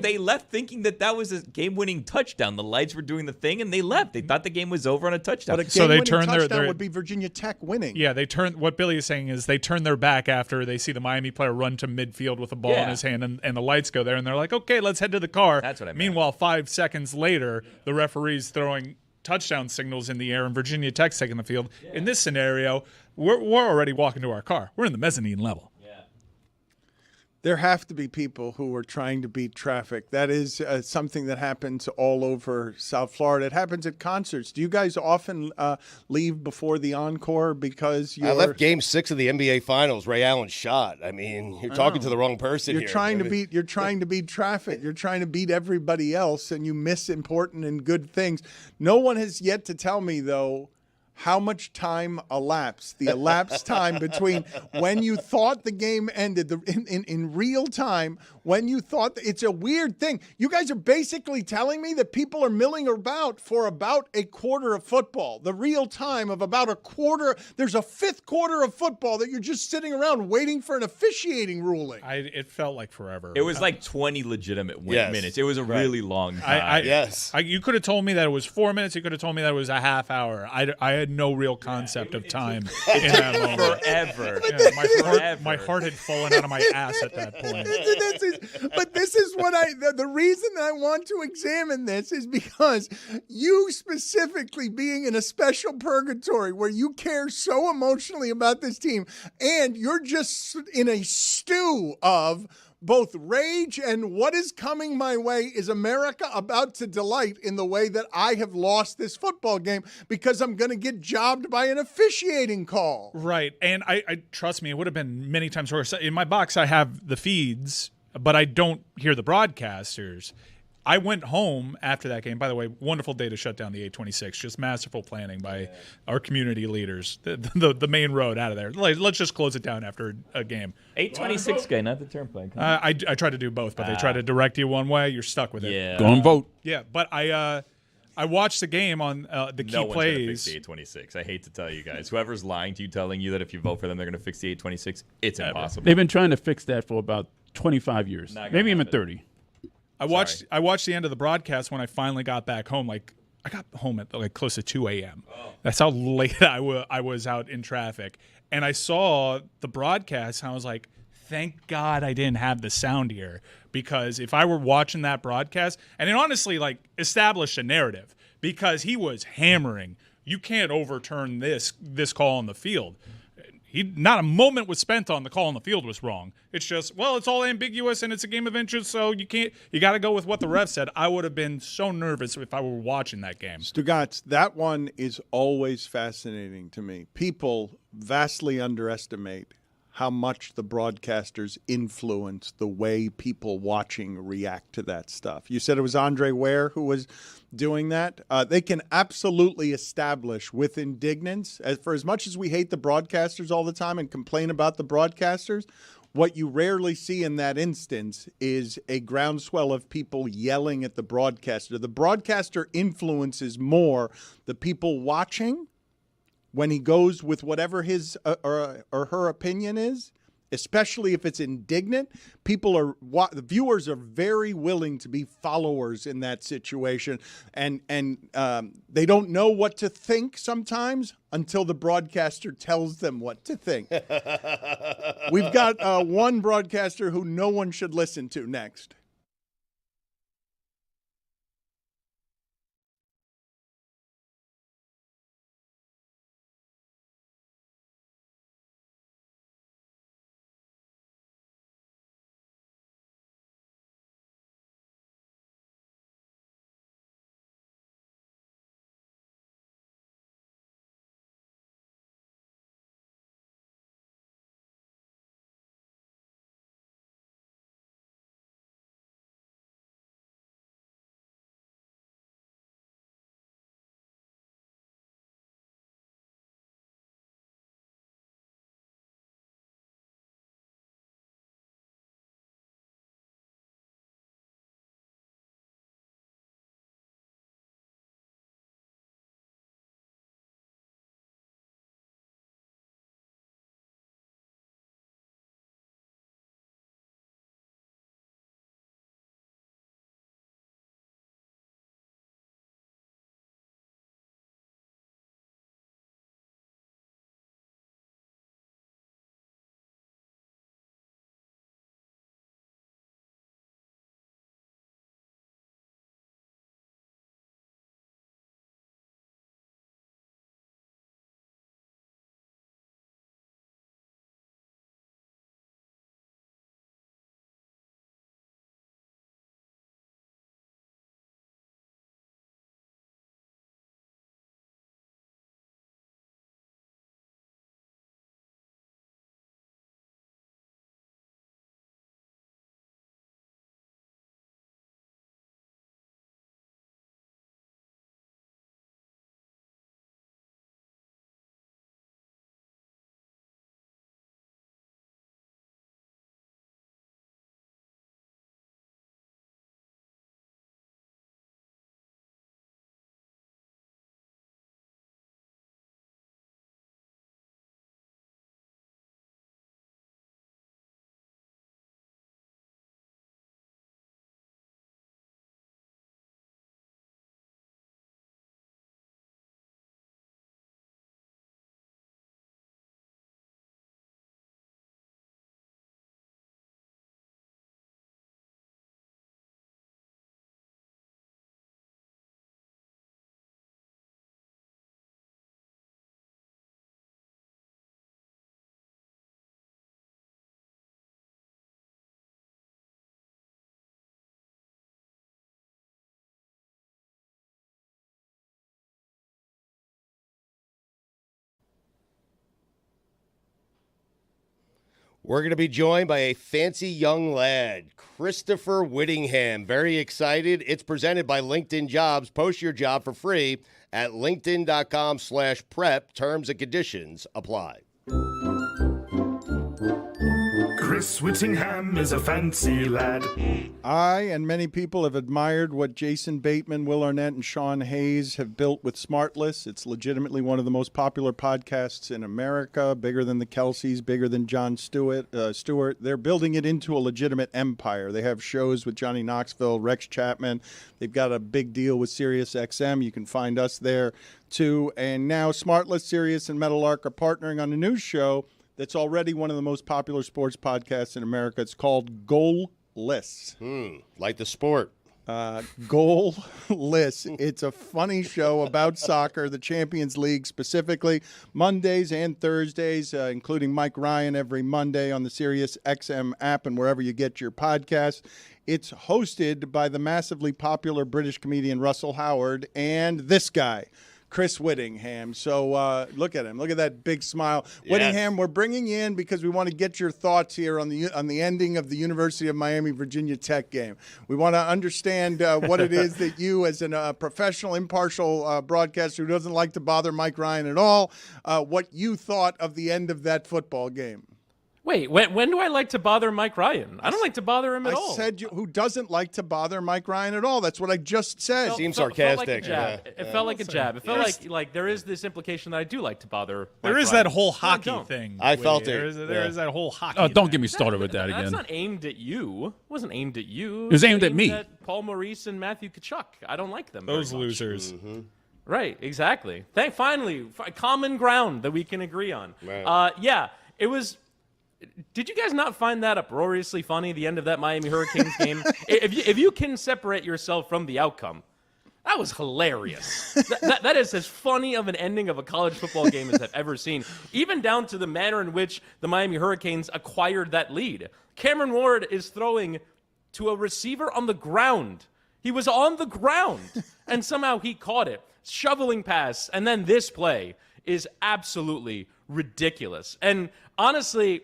They left thinking that was a game-winning touchdown. The lights were doing the thing, and they left. They thought the game was over on a touchdown. But a game-winning touchdown would be Virginia Tech winning. Yeah, what Billy is saying is they turn their back after they see the Miami player run to midfield with a ball in his hand, and the lights go there, and they're like, okay, let's head to the car. That's what I meant. Meanwhile, 5 seconds later, the referee's throwing touchdown signals in the air, and Virginia Tech's taking the field. Yeah. In this scenario, we're already walking to our car. We're in the mezzanine level. There have to be people who are trying to beat traffic. That is something that happens all over South Florida. It happens at concerts. Do you guys often leave before the encore because you're... I left Game 6 of the NBA Finals. Ray Allen shot. I mean, you're talking to the wrong person You're here. trying to beat traffic. You're trying to beat everybody else, and you miss important and good things. No one has yet to tell me, though, how much time elapsed, the elapsed time between when you thought the game ended, in real time, when you thought it's a weird thing. You guys are basically telling me that people are milling about for about a quarter of football, the real time of about a quarter. There's a fifth quarter of football that you're just sitting around waiting for an officiating ruling. It felt like forever. It was like 20 legitimate minutes. It was a really long time. You could have told me that it was 4 minutes. You could have told me that it was a half hour. I had no real concept of time in that moment. Forever. Yeah, my heart had fallen out of my ass at that point. This is what the reason I want to examine this is because you specifically being in a special purgatory where you care so emotionally about this team, and you're just in a stew of both rage and what is coming my way. Is America about to delight in the way that I have lost this football game because I'm going to get jobbed by an officiating call? Right. And I trust me, it would have been many times worse. In my box, I have the feeds, but I don't hear the broadcasters. I went home after that game. By the way, wonderful day to shut down the 826. Just masterful planning by our community leaders. The main road out of there. Let's just close it down after a game. 826 guy, not the turnpike. Huh? I try to do both, but they try to direct you one way. You're stuck with it. Yeah. Go and vote. Yeah, but I watched the game on the key no one's plays. Gonna fix the 826. I hate to tell you guys. Whoever's lying to you, telling you that if you vote for them, they're going to fix the 826, it's impossible. They've been trying to fix that for about 25 years, maybe even 30. I watched the end of the broadcast when I finally got back home. Like, I got home at like close to 2 a.m. Oh. That's how late I was out in traffic. And I saw the broadcast, and I was like, thank God I didn't have the sound here, because if I were watching that broadcast, and it honestly like established a narrative, because he was hammering. You can't overturn this call on the field. Not a moment was spent on the call on the field was wrong. It's just, well, it's all ambiguous and it's a game of inches, so you got to go with what the ref said. I would have been so nervous if I were watching that game. Stugotz, that one is always fascinating to me. People vastly underestimate how much the broadcasters influence the way people watching react to that stuff. You said it was Andre Ware who was doing that. They can absolutely establish with indignance, for as much as we hate the broadcasters all the time and complain about the broadcasters, what you rarely see in that instance is a groundswell of people yelling at the broadcaster. The broadcaster influences more the people watching when he goes with whatever his or her opinion is, especially if it's indignant. The viewers are very willing to be followers in that situation, and they don't know what to think sometimes until the broadcaster tells them what to think. We've got one broadcaster who no one should listen to next. We're going to be joined by a fancy young lad, Christopher Whittingham. Very excited. It's presented by LinkedIn Jobs. Post your job for free at linkedin.com/prep. Terms and conditions apply. Chris Whittingham is a fancy lad. I and many people have admired what Jason Bateman, Will Arnett, and Sean Hayes have built with Smartless. It's legitimately one of the most popular podcasts in America, bigger than the Kelseys, bigger than Jon Stewart. They're building it into a legitimate empire. They have shows with Johnny Knoxville, Rex Chapman. They've got a big deal with Sirius XM. You can find us there, too. And now Smartless, Sirius, and Meadowlark are partnering on a new show that's already one of the most popular sports podcasts in America. It's called Goalless. Like the sport. Goalless. It's a funny show about soccer, the Champions League specifically, Mondays and Thursdays, including Mike Ryan every Monday on the Sirius XM app and wherever you get your podcasts. It's hosted by the massively popular British comedian Russell Howard and this guy, Chris Whittingham. So look at him. Look at that big smile. Yes. Whittingham, we're bringing you in because we want to get your thoughts here on the ending of the University of Miami Virginia Tech game. We want to understand what it is that you, as a professional, impartial broadcaster who doesn't like to bother Mike Ryan at all, what you thought of the end of that football game. Wait, when do I like to bother Mike Ryan? I don't like to bother him at all. I said who doesn't like to bother Mike Ryan at all. That's what I just said. Seems sarcastic. It felt like a jab. It felt like there is this implication that I do like to bother There Mike is Ryan. that whole hockey thing. I felt it. There is that whole hockey Oh, don't thing. get me started with that again. That's not aimed at you. It wasn't aimed at you. It was aimed at me. At Paul Maurice and Matthew Tkachuk. I don't like them. Those very much. losers. Mm-hmm. Right, exactly. Finally, common ground that we can agree on. Right. Yeah, it was... Did you guys not find that uproariously funny, the end of that Miami Hurricanes game? If you can separate yourself from the outcome, that was hilarious. that is as funny of an ending of a college football game as I've ever seen, even down to the manner in which the Miami Hurricanes acquired that lead. Cameron Ward is throwing to a receiver on the ground. He was on the ground, and somehow he caught it. Shoveling pass, and then this play is absolutely ridiculous. And honestly...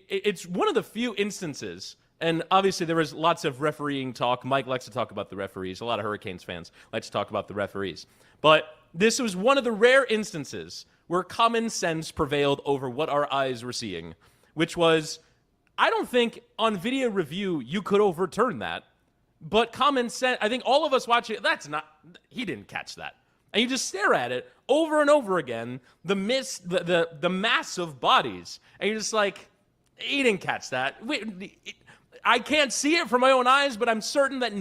It's one of the few instances, and obviously there was lots of refereeing talk. Mike likes to talk about the referees. A lot of Hurricanes fans like to talk about the referees. But this was one of the rare instances where common sense prevailed over what our eyes were seeing, which was, I don't think on video review you could overturn that. But common sense, I think all of us watching it, he didn't catch that. And you just stare at it over and over again, the mass of bodies, and you're just like, he didn't catch that. I can't see it from my own eyes, but I'm certain that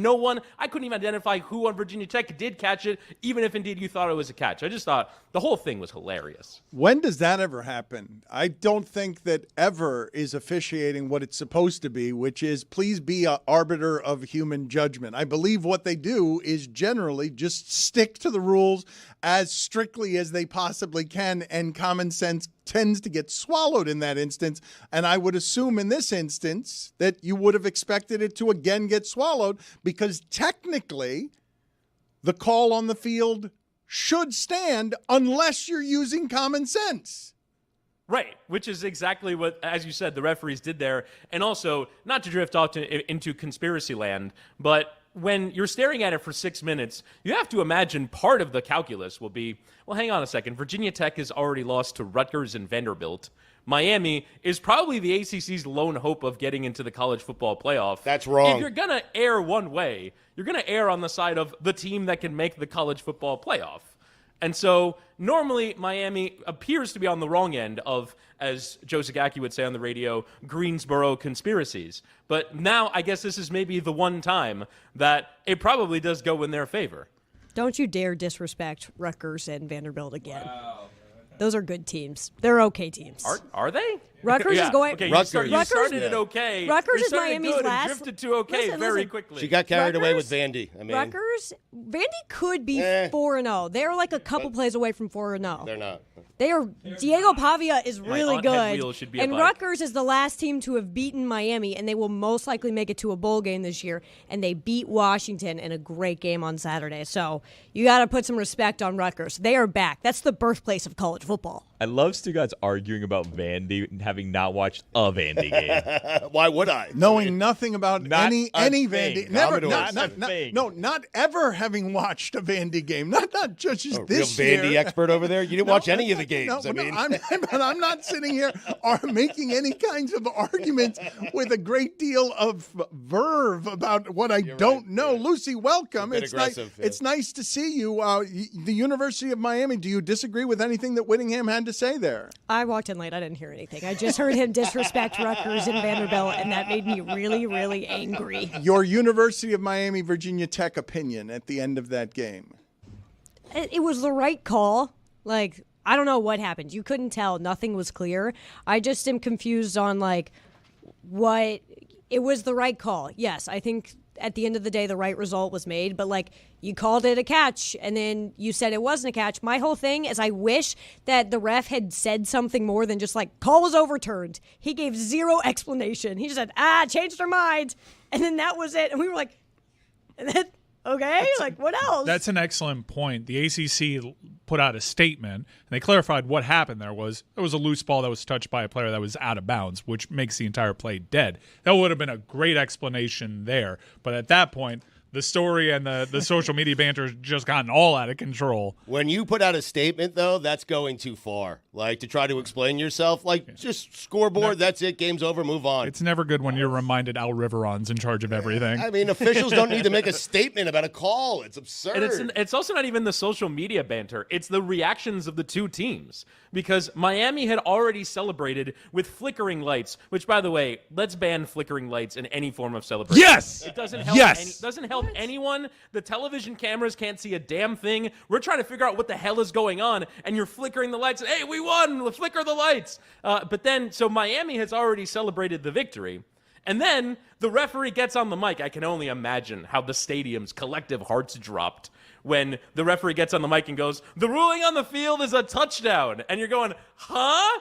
I couldn't even identify who on Virginia Tech did catch it, even if indeed you thought it was a catch. I just thought the whole thing was hilarious. When does that ever happen? I don't think that ever is officiating what it's supposed to be, which is please be an arbiter of human judgment. I believe what they do is generally just stick to the rules as strictly as they possibly can, and common sense tends to get swallowed in that instance. And I would assume in this instance that you would have expected it to again get swallowed, because technically the call on the field should stand unless you're using common sense. Right, which is exactly what, as you said, the referees did there. And also, not to drift off into conspiracy land, but when you're staring at it for 6 minutes, you have to imagine part of the calculus will be, well, hang on a second. Virginia Tech has already lost to Rutgers and Vanderbilt. Miami is probably the ACC's lone hope of getting into the college football playoff. That's wrong. If you're going to err one way, you're going to err on the side of the team that can make the college football playoff. And so normally Miami appears to be on the wrong end of, as Joe Zagacki would say on the radio, Greensboro conspiracies. But now I guess this is maybe the one time that it probably does go in their favor. Don't you dare disrespect Rutgers and Vanderbilt again. Wow. Those are good teams. They're okay teams. Are they? Rutgers is going. Okay, Rutgers. You started it okay. Rutgers is started Miami's good last. And drifted to okay very quickly. She got carried away with Vandy. Vandy could be 4-0. They're like a couple plays away from 4-0. They're not. Diego Pavia is really good. Should be and a Rutgers is the last team to have beaten Miami, and they will most likely make it to a bowl game this year. And they beat Washington in a great game on Saturday. So you got to put some respect on Rutgers. They are back. That's the birthplace of college football. I love Stugotz arguing about Vandy having not watched a Vandy game. Why would I? Knowing nothing about any thing. Vandy, never, Commodores, not ever having watched a Vandy game. Not just this real Vandy year. expert over there. You didn't watch any of the games. I'm not sitting here making any kinds of arguments with a great deal of verve about what I don't know. Right. Lucy, welcome. It's nice. It's nice to see you. The University of Miami. Do you disagree with anything that Whittingham had to say there? I walked in late. I didn't hear anything. I just heard him disrespect Rutgers and Vanderbilt, and that made me really, really angry. Your University of Miami, Virginia Tech opinion at the end of that game? It was the right call. Like, I don't know what happened. You couldn't tell. Nothing was clear. I just am confused on, what – it was the right call. Yes, I think at the end of the day the right result was made. But, you called it a catch, and then you said it wasn't a catch. My whole thing is I wish that the ref had said something more than just, call was overturned. He gave zero explanation. He just said, changed our minds. And then that was it. And we were like, and then – okay, what else? That's an excellent point. The ACC put out a statement, and they clarified what happened there was a loose ball that was touched by a player that was out of bounds, which makes the entire play dead. That would have been a great explanation there. But at that point, the story and the social media banter has just gotten all out of control. When you put out a statement, though, that's going too far. To try to explain yourself, just scoreboard, that's it, game's over, move on. It's never good when you're reminded Al Riveron's in charge of everything. I mean, officials don't need to make a statement about a call. It's absurd. And it's also not even the social media banter. It's the reactions of the two teams. Because Miami had already celebrated with flickering lights, which, by the way, let's ban flickering lights in any form of celebration. Yes! It doesn't help. Doesn't help anyone. The television cameras can't see a damn thing. We're trying to figure out what the hell is going on, and you're flickering the lights. Hey, we won! Let's flicker the lights. But then, so Miami has already celebrated the victory. And then the referee gets on the mic. I can only imagine how the stadium's collective hearts dropped when the referee gets on the mic and goes, "The ruling on the field is a touchdown." And you're going, huh?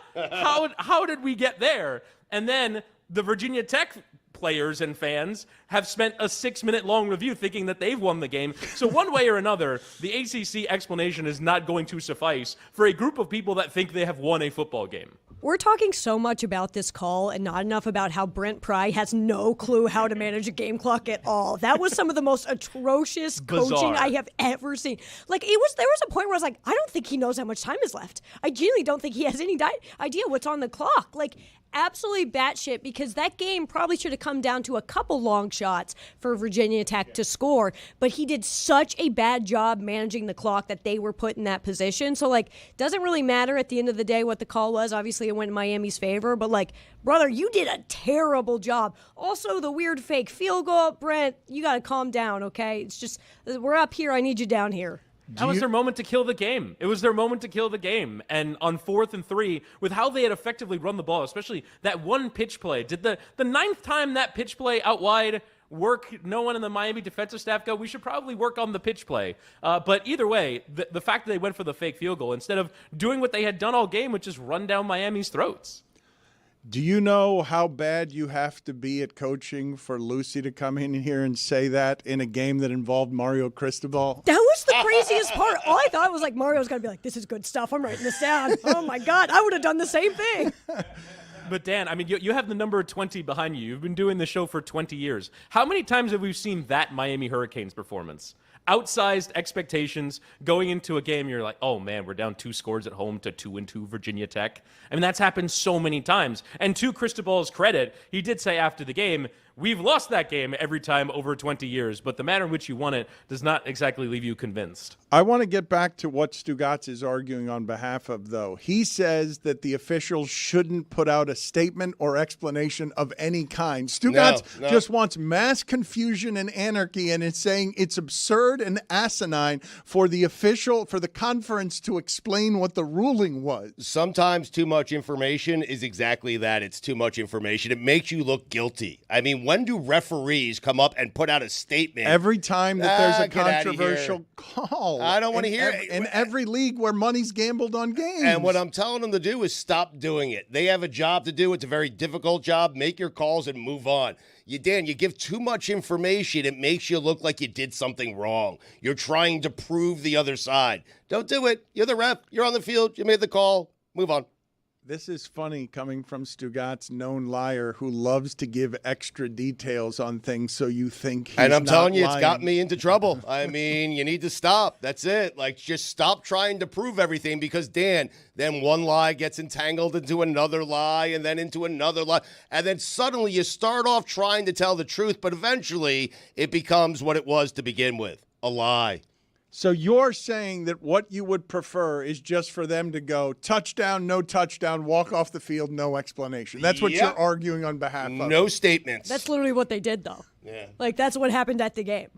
How did we get there? And then the Virginia Tech players and fans have spent a 6-minute long review thinking that they've won the game. So one way or another, the ACC explanation is not going to suffice for a group of people that think they have won a football game. We're talking so much about this call and not enough about how Brent Pry has no clue how to manage a game clock at all. That was some of the most atrocious coaching I have ever seen. There was a point where I was like, I don't think he knows how much time is left. I genuinely don't think he has any idea what's on the clock. Absolutely batshit, because that game probably should have come down to a couple long shots for Virginia Tech to score, but he did such a bad job managing the clock that they were put in that position. So, doesn't really matter at the end of the day what the call was. Obviously, it went in Miami's favor, but, brother, you did a terrible job. Also, the weird fake field goal, Brent, you got to calm down, okay? It's just, we're up here, I need you down here. That was their moment to kill the game. It was their moment to kill the game. And on 4th and 3, with how they had effectively run the ball, especially that one pitch play, did the 9th time that pitch play out wide work? No one in the Miami defensive staff go, we should probably work on the pitch play. But either way, the fact that they went for the fake field goal instead of doing what they had done all game, which is run down Miami's throats. Do you know how bad you have to be at coaching for Lucy to come in here and say that in a game that involved Mario Cristobal? That was the craziest part. All I thought was Mario's going to be like, this is good stuff. I'm writing this down. Oh, my God. I would have done the same thing. But, Dan, I mean, you have the number 20 behind you. You've been doing the show for 20 years. How many times have we seen that Miami Hurricanes performance? Outsized expectations going into a game, you're like, oh man, we're down 2 scores at home to 2-2 Virginia Tech. I mean, that's happened so many times. And to Cristobal's credit, he did say after the game, we've lost that game every time over 20 years, but the manner in which you won it does not exactly leave you convinced. I want to get back to what Stugotz is arguing on behalf of, though. He says that the officials shouldn't put out a statement or explanation of any kind. Stugotz just wants mass confusion and anarchy, and is saying it's absurd and asinine for the conference to explain what the ruling was. Sometimes too much information is exactly that. It's too much information. It makes you look guilty. I mean, when do referees come up and put out a statement? Every time that there's a get outta controversial here. call. I don't want to hear it. In every league where money's gambled on games. And what I'm telling them to do is stop doing it. They have a job to do. It's a very difficult job. Make your calls and move on. Dan, you give too much information. It makes you look like you did something wrong. You're trying to prove the other side. Don't do it. You're the ref. You're on the field. You made the call. Move on. This is funny coming from Stugotz, known liar, who loves to give extra details on things so you think he's And I'm not telling you, lying. it's got me into trouble. I mean, you need to stop. That's it. Like, just stop trying to prove everything because, Dan, then one lie gets entangled into another lie and then into another lie. And then suddenly you start off trying to tell the truth, but eventually it becomes what it was to begin with, a lie. So you're saying that what you would prefer is just for them to go touchdown, no touchdown, walk off the field, no explanation. That's what you're arguing on behalf of. No statements. That's literally what they did, though. Yeah. Like, that's what happened at the game.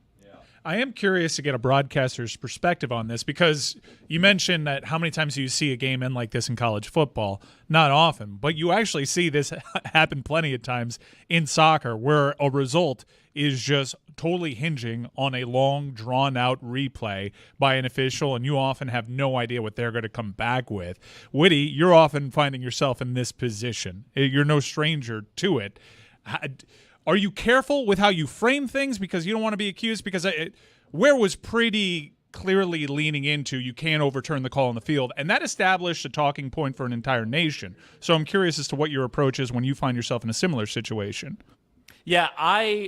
I am curious to get a broadcaster's perspective on this because you mentioned that how many times do you see a game end like this in college football? Not often, but you actually see this happen plenty of times in soccer where a result is just totally hinging on a long, drawn-out replay by an official, and you often have no idea what they're going to come back with. Whitty, you're often finding yourself in this position. You're no stranger to it. Are you careful with how you frame things because you don't want to be accused? Because Ware was pretty clearly leaning into you can't overturn the call on the field, and that established a talking point for an entire nation. So I'm curious as to what your approach is when you find yourself in a similar situation. Yeah,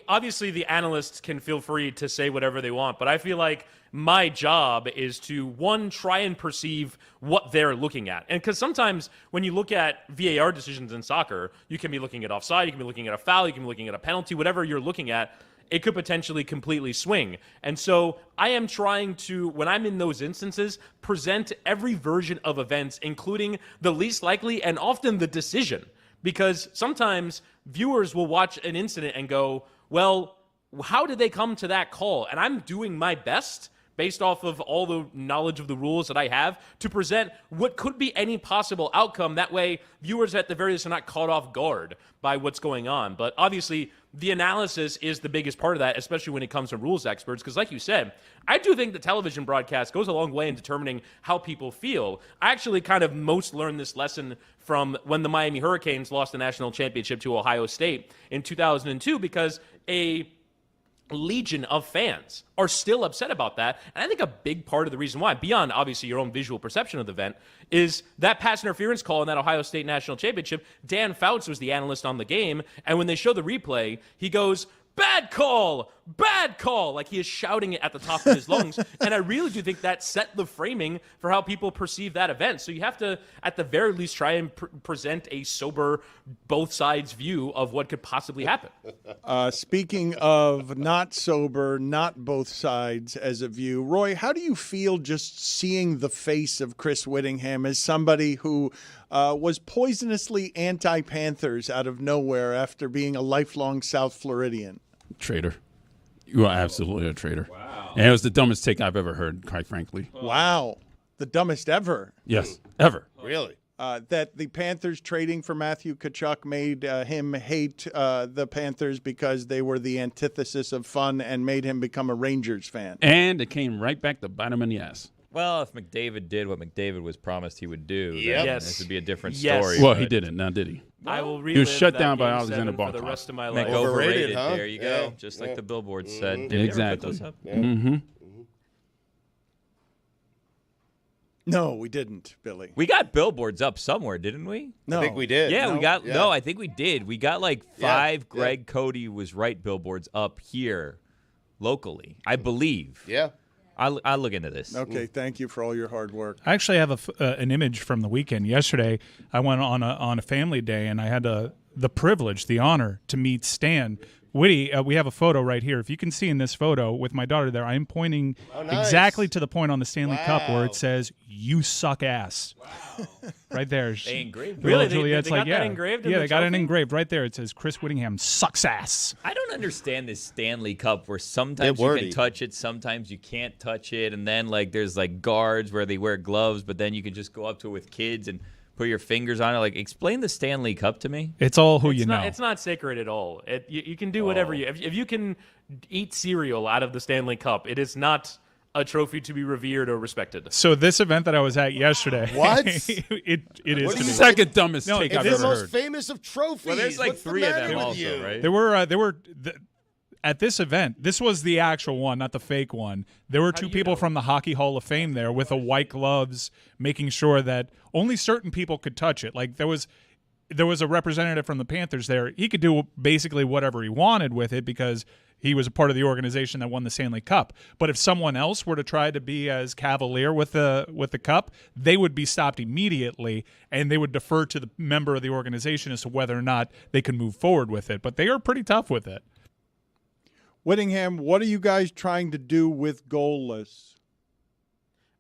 obviously the analysts can feel free to say whatever they want, but I feel like my job is to, one, try and perceive what they're looking at. And because sometimes when you look at VAR decisions in soccer, you can be looking at offside, you can be looking at a foul, you can be looking at a penalty, whatever you're looking at, it could potentially completely swing. And so I am trying to, when I'm in those instances, present every version of events, including the least likely and often the decision. Because sometimes viewers will watch an incident and go, well, how did they come to that call? And I'm doing my best, based off of all the knowledge of the rules that I have, to present what could be any possible outcome. That way, viewers at the very least are not caught off guard by what's going on. But obviously, the analysis is the biggest part of that, especially when it comes from rules experts. Because like you said, I do think the television broadcast goes a long way in determining how people feel. I actually kind of most learned this lesson from when the Miami Hurricanes lost the national championship to Ohio State in 2002, because a legion of fans are still upset about that. And I think a big part of the reason why, beyond obviously your own visual perception of the event, is that pass interference call in that Ohio State national championship. Dan Fouts was the analyst on the game, and when they show the replay, he goes, bad call, like he is shouting it at the top of his lungs. And I really do think that set the framing for how people perceive that event. So you have to, at the very least, try and present a sober, both sides view of what could possibly happen. Speaking of not sober, not both sides as a view, Roy, how do you feel just seeing the face of Chris Whittingham as somebody who was poisonously anti-Panthers out of nowhere after being a lifelong South Floridian? Traitor. You are absolutely a traitor. Wow. And it was the dumbest take I've ever heard, quite frankly. Wow. The dumbest ever. Yes, ever. Really? That the Panthers trading for Matthew Tkachuk made him hate the Panthers because they were the antithesis of fun and made him become a Rangers fan. And it came right back to bite him in the ass. Well, if McDavid did what McDavid was promised he would do, Yep. then this would be a different Yes. story. Well, but he didn't. Now, did he? I will relive He was shut that down by Game Alexander 7 for the Barkov. rest of my life. Overrated, huh? There you go. Just like the billboard said. Mhm. Did you ever put Exactly. those up? Yeah. Mm-hmm. No, we didn't, Billy. We got billboards up somewhere, didn't we? No. I think we did. Yeah, No. we got. Yeah. No, I think we did. We got like 5 Yeah. Greg Cody was right billboards up here locally, I believe. Yeah. I'll look into this. Okay, thank you for all your hard work. I actually have an image from the weekend. Yesterday, I went on a family day, and I had the privilege, the honor, to meet Stan. Whitty, we have a photo right here. If you can see in this photo with my daughter there, I am pointing exactly to the point on the Stanley Cup where it says, "You suck ass." Wow. Right there. They engraved it. Really? Juliet's They got like, that yeah. engraved in Yeah, the they got it trophy? engraved right there. It says, "Chris Whittingham sucks ass." I don't understand this Stanley Cup where sometimes They're you wordy. can touch it, sometimes you can't touch it, and then like there's like guards where they wear gloves, but then you can just go up to it with kids and put your fingers on it. Like, explain the Stanley Cup to me. It's all who you know. It's not sacred at all. You can do whatever you. If you can eat cereal out of the Stanley Cup, it is not a trophy to be revered or respected. So this event that I was at yesterday, What? it is the second dumbest take I've It's ever the most heard. famous of trophies. Well, there's like What's the 3 of matter them with also, you? right? There were at this event. This was the actual one, not the fake one. There were 2 people from the Hockey Hall of Fame there with white gloves, making sure that only certain people could touch it. Like there was a representative from the Panthers there. He could do basically whatever he wanted with it because he was a part of the organization that won the Stanley Cup. But if someone else were to try to be as cavalier with the cup, they would be stopped immediately, and they would defer to the member of the organization as to whether or not they can move forward with it. But they are pretty tough with it. Whittingham, what are you guys trying to do with goalless?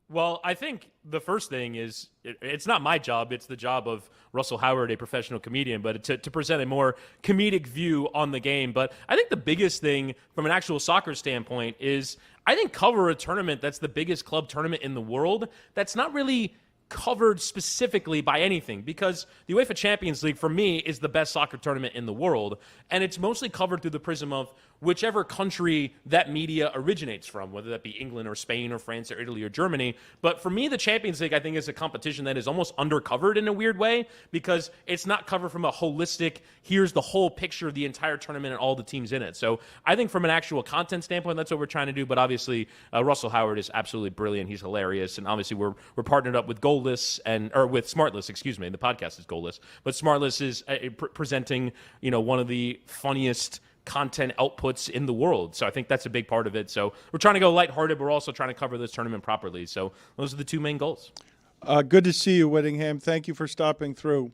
Well, I think the first thing is it's not my job. It's the job of Russell Howard, a professional comedian, but to present a more comedic view on the game. But I think the biggest thing from an actual soccer standpoint is I think cover a tournament that's the biggest club tournament in the world that's not really covered specifically by anything, because the UEFA Champions League, for me, is the best soccer tournament in the world, and it's mostly covered through the prism of whichever country that media originates from, whether that be England or Spain or France or Italy or Germany. But for me, the Champions League, I think, is a competition that is almost undercovered in a weird way, because it's not covered from a holistic, here's the whole picture of the entire tournament and all the teams in it. So I think from an actual content standpoint, that's what we're trying to do. But obviously, Russell Howard is absolutely brilliant. He's hilarious. And obviously, we're partnered up with Goalless or with Smartless, excuse me. The podcast is Goalless. But Smartless is presenting, one of the funniest content outputs in the world. So I think that's a big part of it. So we're trying to go lighthearted, but we're also trying to cover this tournament properly. So those are the 2 main goals. Good to see you, Whittingham. Thank you for stopping through.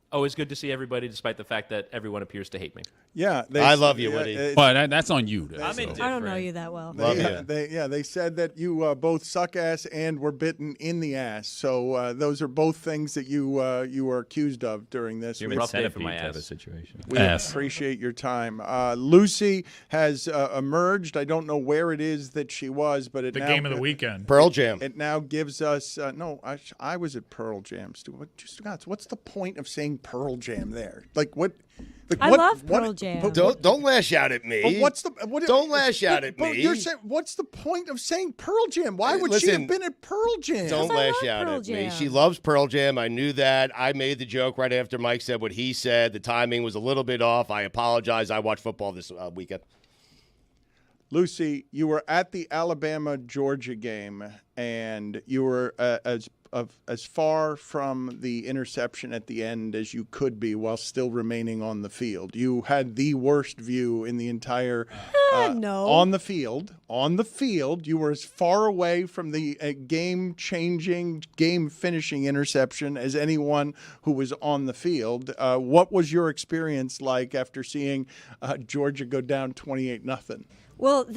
Always good to see everybody, despite the fact that everyone appears to hate me. Yeah, I love you, Woody. But that's on you. I'm indifferent. I don't know you that well. They said that you both suck ass and were bitten in the ass. So those are both things that you were accused of during this. Human rough day for centipede my type of ass. situation. We appreciate your time. Lucy has emerged. I don't know where it is that she was, but The game of the weekend. Pearl Jam. It now gives us I was at Pearl Jam. Stugotz, what's the point of saying Pearl Jam there? Like what? Like I love Pearl Jam. Don't lash out at me. But Don't lash out at me. You're saying, what's the point of saying Pearl Jam? Why would she have been at Pearl Jam? Don't lash out at me. She loves Pearl Jam. I knew that. I made the joke right after Mike said what he said. The timing was a little bit off. I apologize. I watched football this weekend. Lucy, you were at the Alabama-Georgia game, and you were as far from the interception at the end as you could be while still remaining on the field. You had the worst view in the entire no. On the field. On the field, you were as far away from the game-changing, game-finishing interception as anyone who was on the field. What was your experience like after seeing Georgia go down 28-0? Well,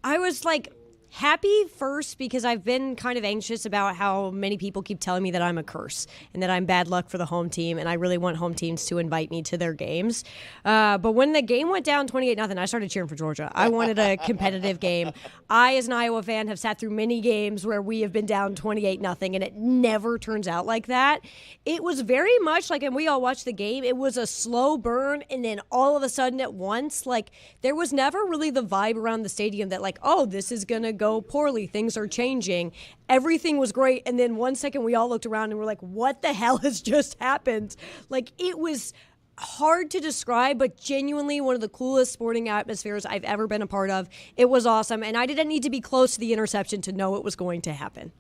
I was like happy first because I've been kind of anxious about how many people keep telling me that I'm a curse and that I'm bad luck for the home team, and I really want home teams to invite me to their games. But when the game went down 28-0, I started cheering for Georgia. I wanted a competitive game. I, as an Iowa fan, have sat through many games where we have been down 28-0, and it never turns out like that. It was very much like, and we all watched the game, it was a slow burn, and then all of a sudden at once, like, there was never really the vibe around the stadium that, like, oh, this is going to go poorly, things are changing. Everything was great, and then 1 second we all looked around and we're like, what the hell has just happened? Like, it was hard to describe, but genuinely one of the coolest sporting atmospheres I've ever been a part of. It was awesome, and I didn't need to be close to the interception to know it was going to happen.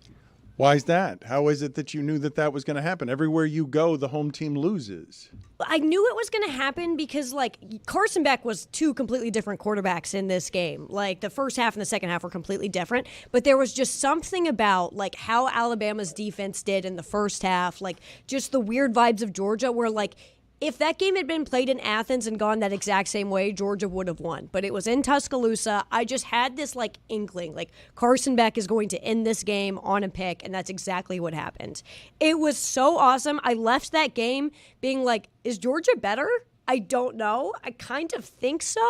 Why is that? How is it that you knew that was going to happen? Everywhere you go, the home team loses. I knew it was going to happen because, like, Carson Beck was 2 completely different quarterbacks in this game. Like, the first half and the second half were completely different, but there was just something about, like, how Alabama's defense did in the first half, like, just the weird vibes of Georgia where, like, if that game had been played in Athens and gone that exact same way, Georgia would have won. But it was in Tuscaloosa. I just had this, like, inkling, like, Carson Beck is going to end this game on a pick, and that's exactly what happened. It was so awesome. I left that game being like, is Georgia better? I don't know. I kind of think so.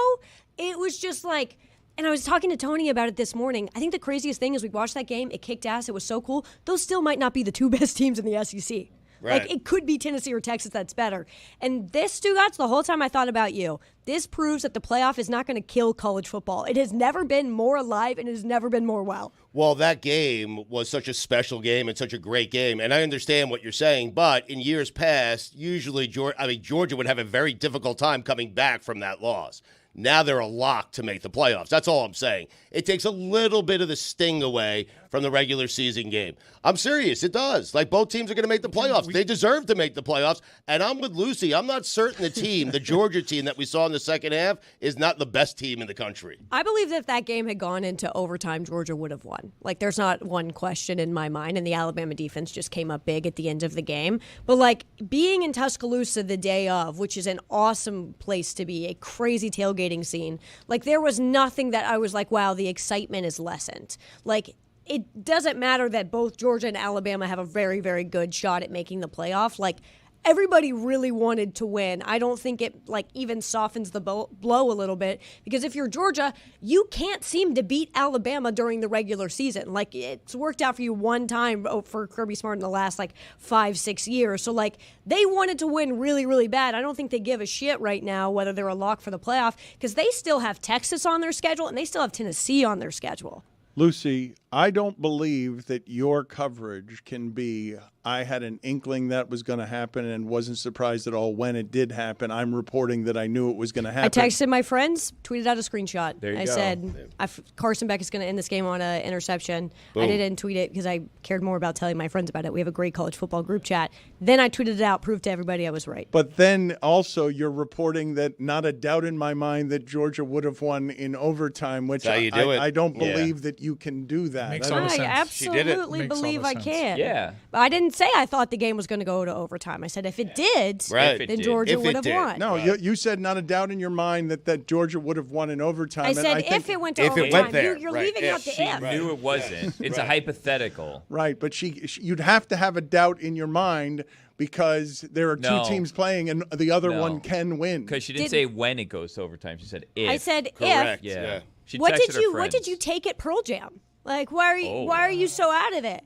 It was just like, and I was talking to Tony about it this morning. I think the craziest thing is we watched that game. It kicked ass. It was so cool. Those still might not be the 2 best teams in the SEC. Right. Like, it could be Tennessee or Texas that's better. And this, Stugotz, the whole time I thought about you, this proves that the playoff is not going to kill college football. It has never been more alive and it has never been more well. Well, that game was such a special game and such a great game, and I understand what you're saying, but in years past, usually Georgia would have a very difficult time coming back from that loss. Now they're a lock to make the playoffs. That's all I'm saying. It takes a little bit of the sting away from the regular season game. I'm serious. It does. Like, both teams are going to make the playoffs. They deserve to make the playoffs. And I'm with Lucy. I'm not certain the Georgia team that we saw in the second half, is not the best team in the country. I believe that if that game had gone into overtime, Georgia would have won. Like, there's not one question in my mind, and the Alabama defense just came up big at the end of the game. But, like, being in Tuscaloosa the day of, which is an awesome place to be, a crazy tailgating scene, like, there was nothing that I was like, wow, the excitement is lessened. Like, it doesn't matter that both Georgia and Alabama have a very, very good shot at making the playoff. Like, everybody really wanted to win. I don't think it, like, even softens the blow a little bit, because if you're Georgia, you can't seem to beat Alabama during the regular season. Like, it's worked out for you one time for Kirby Smart in the last, like, 5-6 years. So, like, they wanted to win really, really bad. I don't think they give a shit right now whether they're a lock for the playoff, because they still have Texas on their schedule and they still have Tennessee on their schedule. Lucy, I don't believe that your coverage can be, I had an inkling that was going to happen and wasn't surprised at all when it did happen. I'm reporting that I knew it was going to happen. I texted my friends, tweeted out a screenshot. There you I go. said, Carson Beck is going to end this game on an interception. Boom. I didn't tweet it because I cared more about telling my friends about it. We have a great college football group chat. Then I tweeted it out, proved to everybody I was right. But then also you're reporting that not a doubt in my mind that Georgia would have won in overtime, which That's how you do it. I don't believe that you can do that. Makes all the sense. I absolutely believe I can. Yeah. But I didn't say I thought the game was going to go to overtime. I said if it did, Right. then Georgia If it would have did. won. No, you said not a doubt in your mind that Georgia would have won in overtime. I and said think, if it went to if it overtime. went there, You're right. leaving If out the she if. Knew it wasn't. It's a hypothetical. Right, but you'd have to have a doubt in your mind because there are two No. teams playing and the other No. one can win. Because she didn't say when it goes to overtime. She said if. I said Correct. if. Yeah. She What texted did her you friends. What did you take at Pearl Jam? Like, why are you so out of it?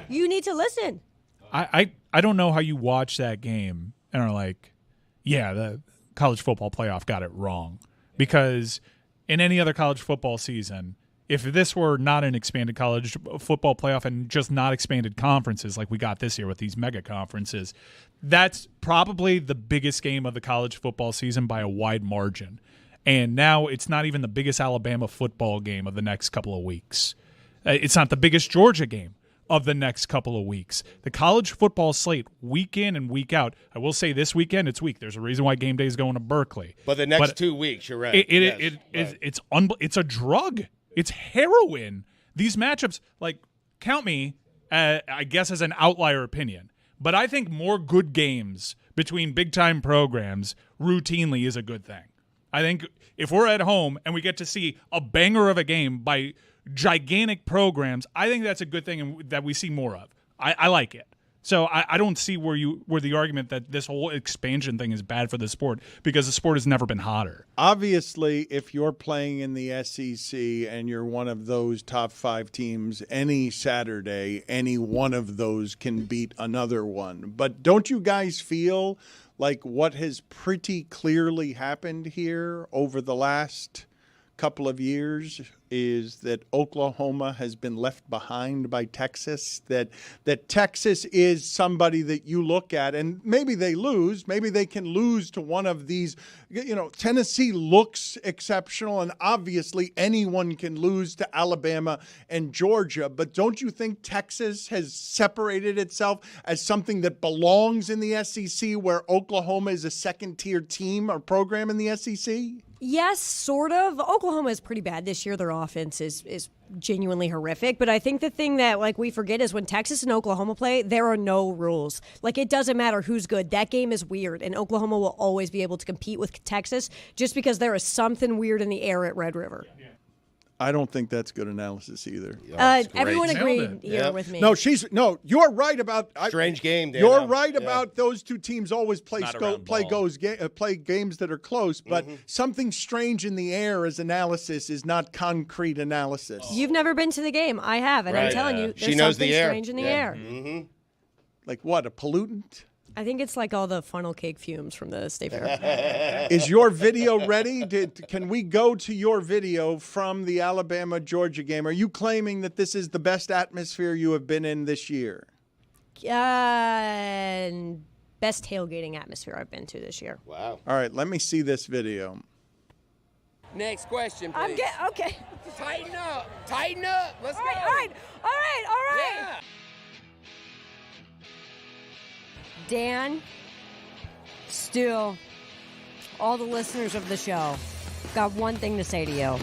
You need to listen. I don't know how you watch that game and are like, yeah, the college football playoff got it wrong. Because in any other college football season, if this were not an expanded college football playoff and just not expanded conferences like we got this year with these mega conferences, that's probably the biggest game of the college football season by a wide margin. And now it's not even the biggest Alabama football game of the next couple of weeks. It's not the biggest Georgia game of the next couple of weeks. The college football slate, week in and week out. I will say this weekend, it's weak. There's a reason why game day is going to Berkeley. But the next 2 weeks, you're right. It's a drug. It's heroin. These matchups, like, count me, I guess, as an outlier opinion. But I think more good games between big-time programs routinely is a good thing. I think if we're at home and we get to see a banger of a game by gigantic programs, I think that's a good thing and that we see more of. I like it. So I don't see where the argument that this whole expansion thing is bad for the sport, because the sport has never been hotter. Obviously, if you're playing in the SEC and you're one of those top 5 teams, any Saturday, any one of those can beat another one. But don't you guys feel like what has pretty clearly happened here over the last couple of years is that Oklahoma has been left behind by Texas, that Texas is somebody that you look at and maybe they lose, maybe they can lose to one of these, Tennessee looks exceptional and obviously anyone can lose to Alabama and Georgia, but don't you think Texas has separated itself as something that belongs in the SEC where Oklahoma is a second-tier team or program in the SEC? Yes, sort of. Oklahoma is pretty bad this year. Their offense is genuinely horrific. But I think the thing that we forget is when Texas and Oklahoma play, there are no rules. It doesn't matter who's good. That game is weird, and Oklahoma will always be able to compete with Texas just because there is something weird in the air at Red River. I don't think that's good analysis either. Everyone agreed here with me. No, you're right about strange game. Dan. You're right about those two teams always play games that are close, but something strange in the air as analysis is not concrete analysis. You've never been to the game. I have, and I'm telling you, there's something strange in the air. Mm-hmm. Like what? A pollutant? I think it's like all the funnel cake fumes from the State Fair. Is your video ready? Can we go to your video from the Alabama-Georgia game? Are you claiming that this is the best atmosphere you have been in this year? Best tailgating atmosphere I've been to this year. Wow. All right, let me see this video. Next question, please. Okay. Tighten up. Tighten up. Let's go. All right. Yeah. Dan, Stu, all the listeners of the show, got one thing to say to you.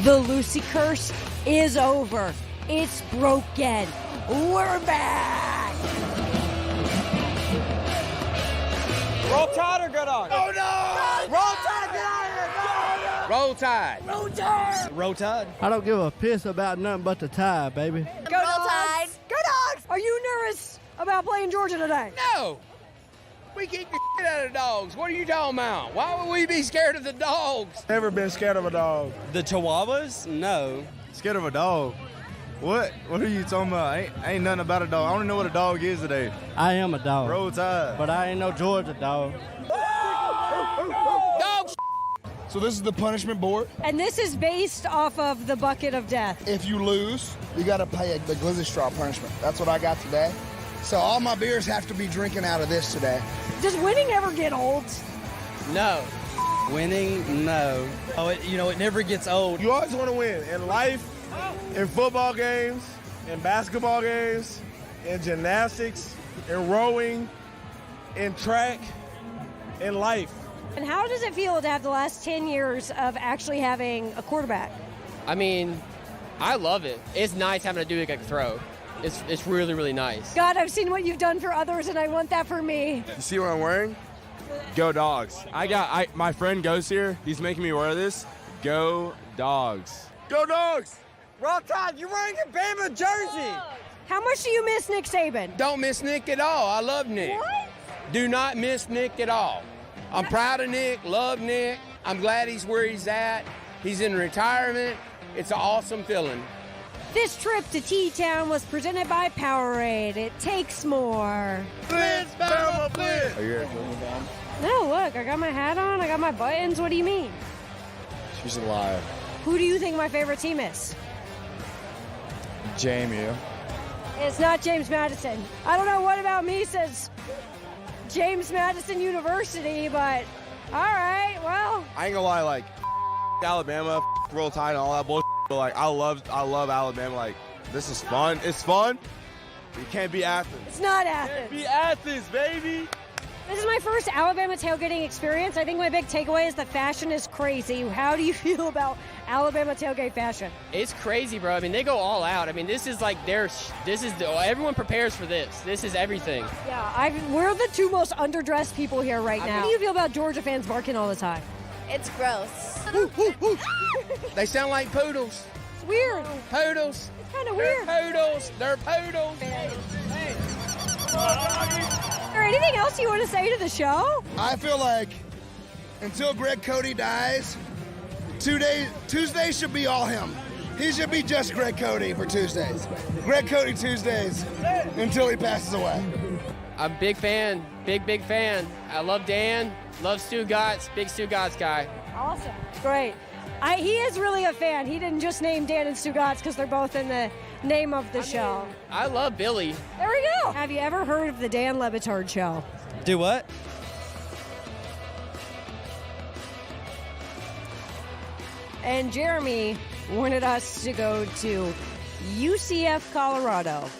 The Lucy curse is over. It's broken. We're back. Roll Tide or go Dogs? Oh, no! Roll Tide, get out of here! Go! Roll Tide. Roll Tide! Roll Tide. I don't give a piss about nothing but the Tide, baby. Go Dogs! Go Dogs! Are you nervous about playing Georgia today? No! We kick the shit out of the Dogs. What are you talking about? Why would we be scared of the Dogs? Never been scared of a dog. The Chihuahuas? No. Scared of a dog? What? What are you talking about? Ain't nothing about a dog. I don't know what a dog is today. I am a dog. Roll Tide. But I ain't no Georgia dog. Dogs! So this is the punishment board. And this is based off of the bucket of death. If you lose, you got to pay the glizzy straw punishment. That's what I got today. So all my beers have to be drinking out of this today. Does winning ever get old? No. Winning? No. Oh, it never gets old. You always want to win in life, in football games, in basketball games, in gymnastics, in rowing, in track, in life. And how does it feel to have the last 10 years of actually having a quarterback? I mean, I love it. It's nice having to do like a throw. It's really, really nice. God, I've seen what you've done for others, and I want that for me. You see what I'm wearing? Go Dogs. My friend goes here. He's making me wear this. Go Dogs. Go Dogs! Roll Tide, you're wearing a Bama jersey. How much do you miss Nick Saban? Don't miss Nick at all. I love Nick. What? Do not miss Nick at all. I'm proud of Nick, love Nick. I'm glad he's where he's at. He's in retirement. It's an awesome feeling. This trip to T-Town was presented by Powerade. It takes more. Blitz, Bama, blitz! Are you here? No, look, I got my hat on, I got my buttons. What do you mean? She's a liar. Who do you think my favorite team is? JMU. It's not James Madison. I don't know what about me says James Madison University, but all right, well. I ain't gonna lie, like Alabama, Roll Tide, and all that bullshit. But like, I love Alabama. Like, this is fun. It's fun. You can't be Athens. It's not Athens. Be Athens, baby. This is my first Alabama tailgating experience. I think my big takeaway is the fashion is crazy. How do you feel about Alabama tailgate fashion? It's crazy, bro. I mean, they go all out. I mean, this is like everyone prepares for this. This is everything. Yeah, we're the two most underdressed people here right now. How do you feel about Georgia fans barking all the time? It's gross. They sound like poodles. It's weird. Poodles. It's kind of weird. Poodles. They're poodles. Is there anything else you want to say to the show? I feel like until Greg Cody dies, Tuesday should be all him. He should be just Greg Cody for Tuesdays. Greg Cody Tuesdays until he passes away. I'm a big fan. Big fan. I love Dan. Love Stugotz. Big Stugotz guy. Awesome. Great. He is really a fan. He didn't just name Dan and Stugotz because they're both in the name of the show. I love Billy. There we go. Have you ever heard of the Dan Le Batard Show? Do what? And Jeremy wanted us to go to UCF, Colorado.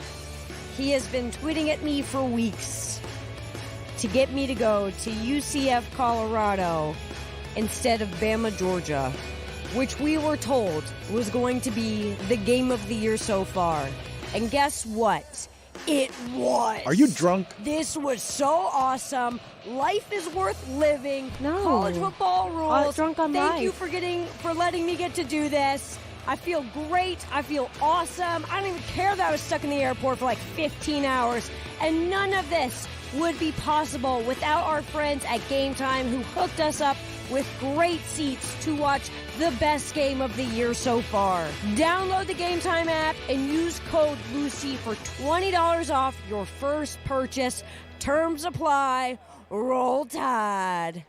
He has been tweeting at me for weeks to get me to go to UCF, Colorado instead of Bama, Georgia, which we were told was going to be the game of the year so far. And guess what? It was. Are you drunk? This was so awesome. Life is worth living. No. College football rules. Drunk on Thank life. you for letting me get to do this. I feel great. I feel awesome. I don't even care that I was stuck in the airport for like 15 hours. And none of this would be possible without our friends at Game Time who hooked us up with great seats to watch the best game of the year so far. Download the Game Time app and use code Lucy for $20 off your first purchase. Terms apply. Roll Tide.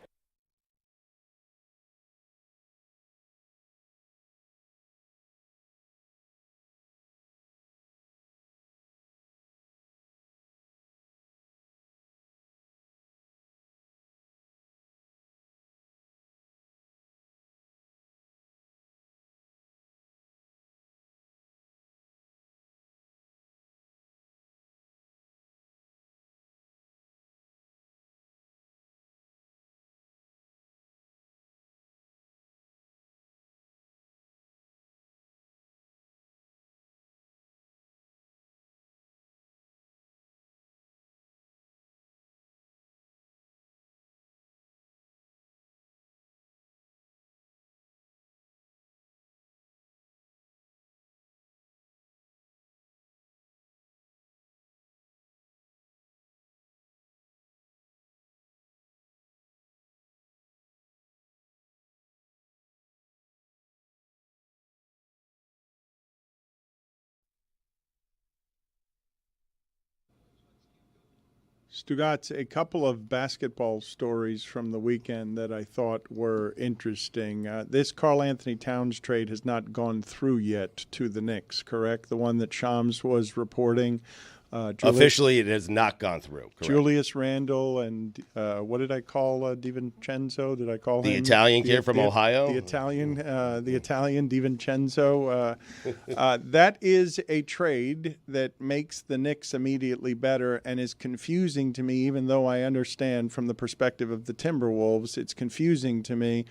Stugotz, a couple of basketball stories from the weekend that I thought were interesting. This Karl Anthony Towns trade has not gone through yet to the Knicks, correct? The one that Shams was reporting. Officially, it has not gone through. Correct. Julius Randle and what did I call DiVincenzo? Did I call him the Italian kid from Ohio? The Italian DiVincenzo. That is a trade that makes the Knicks immediately better and is confusing to me. Even though I understand from the perspective of the Timberwolves, it's confusing to me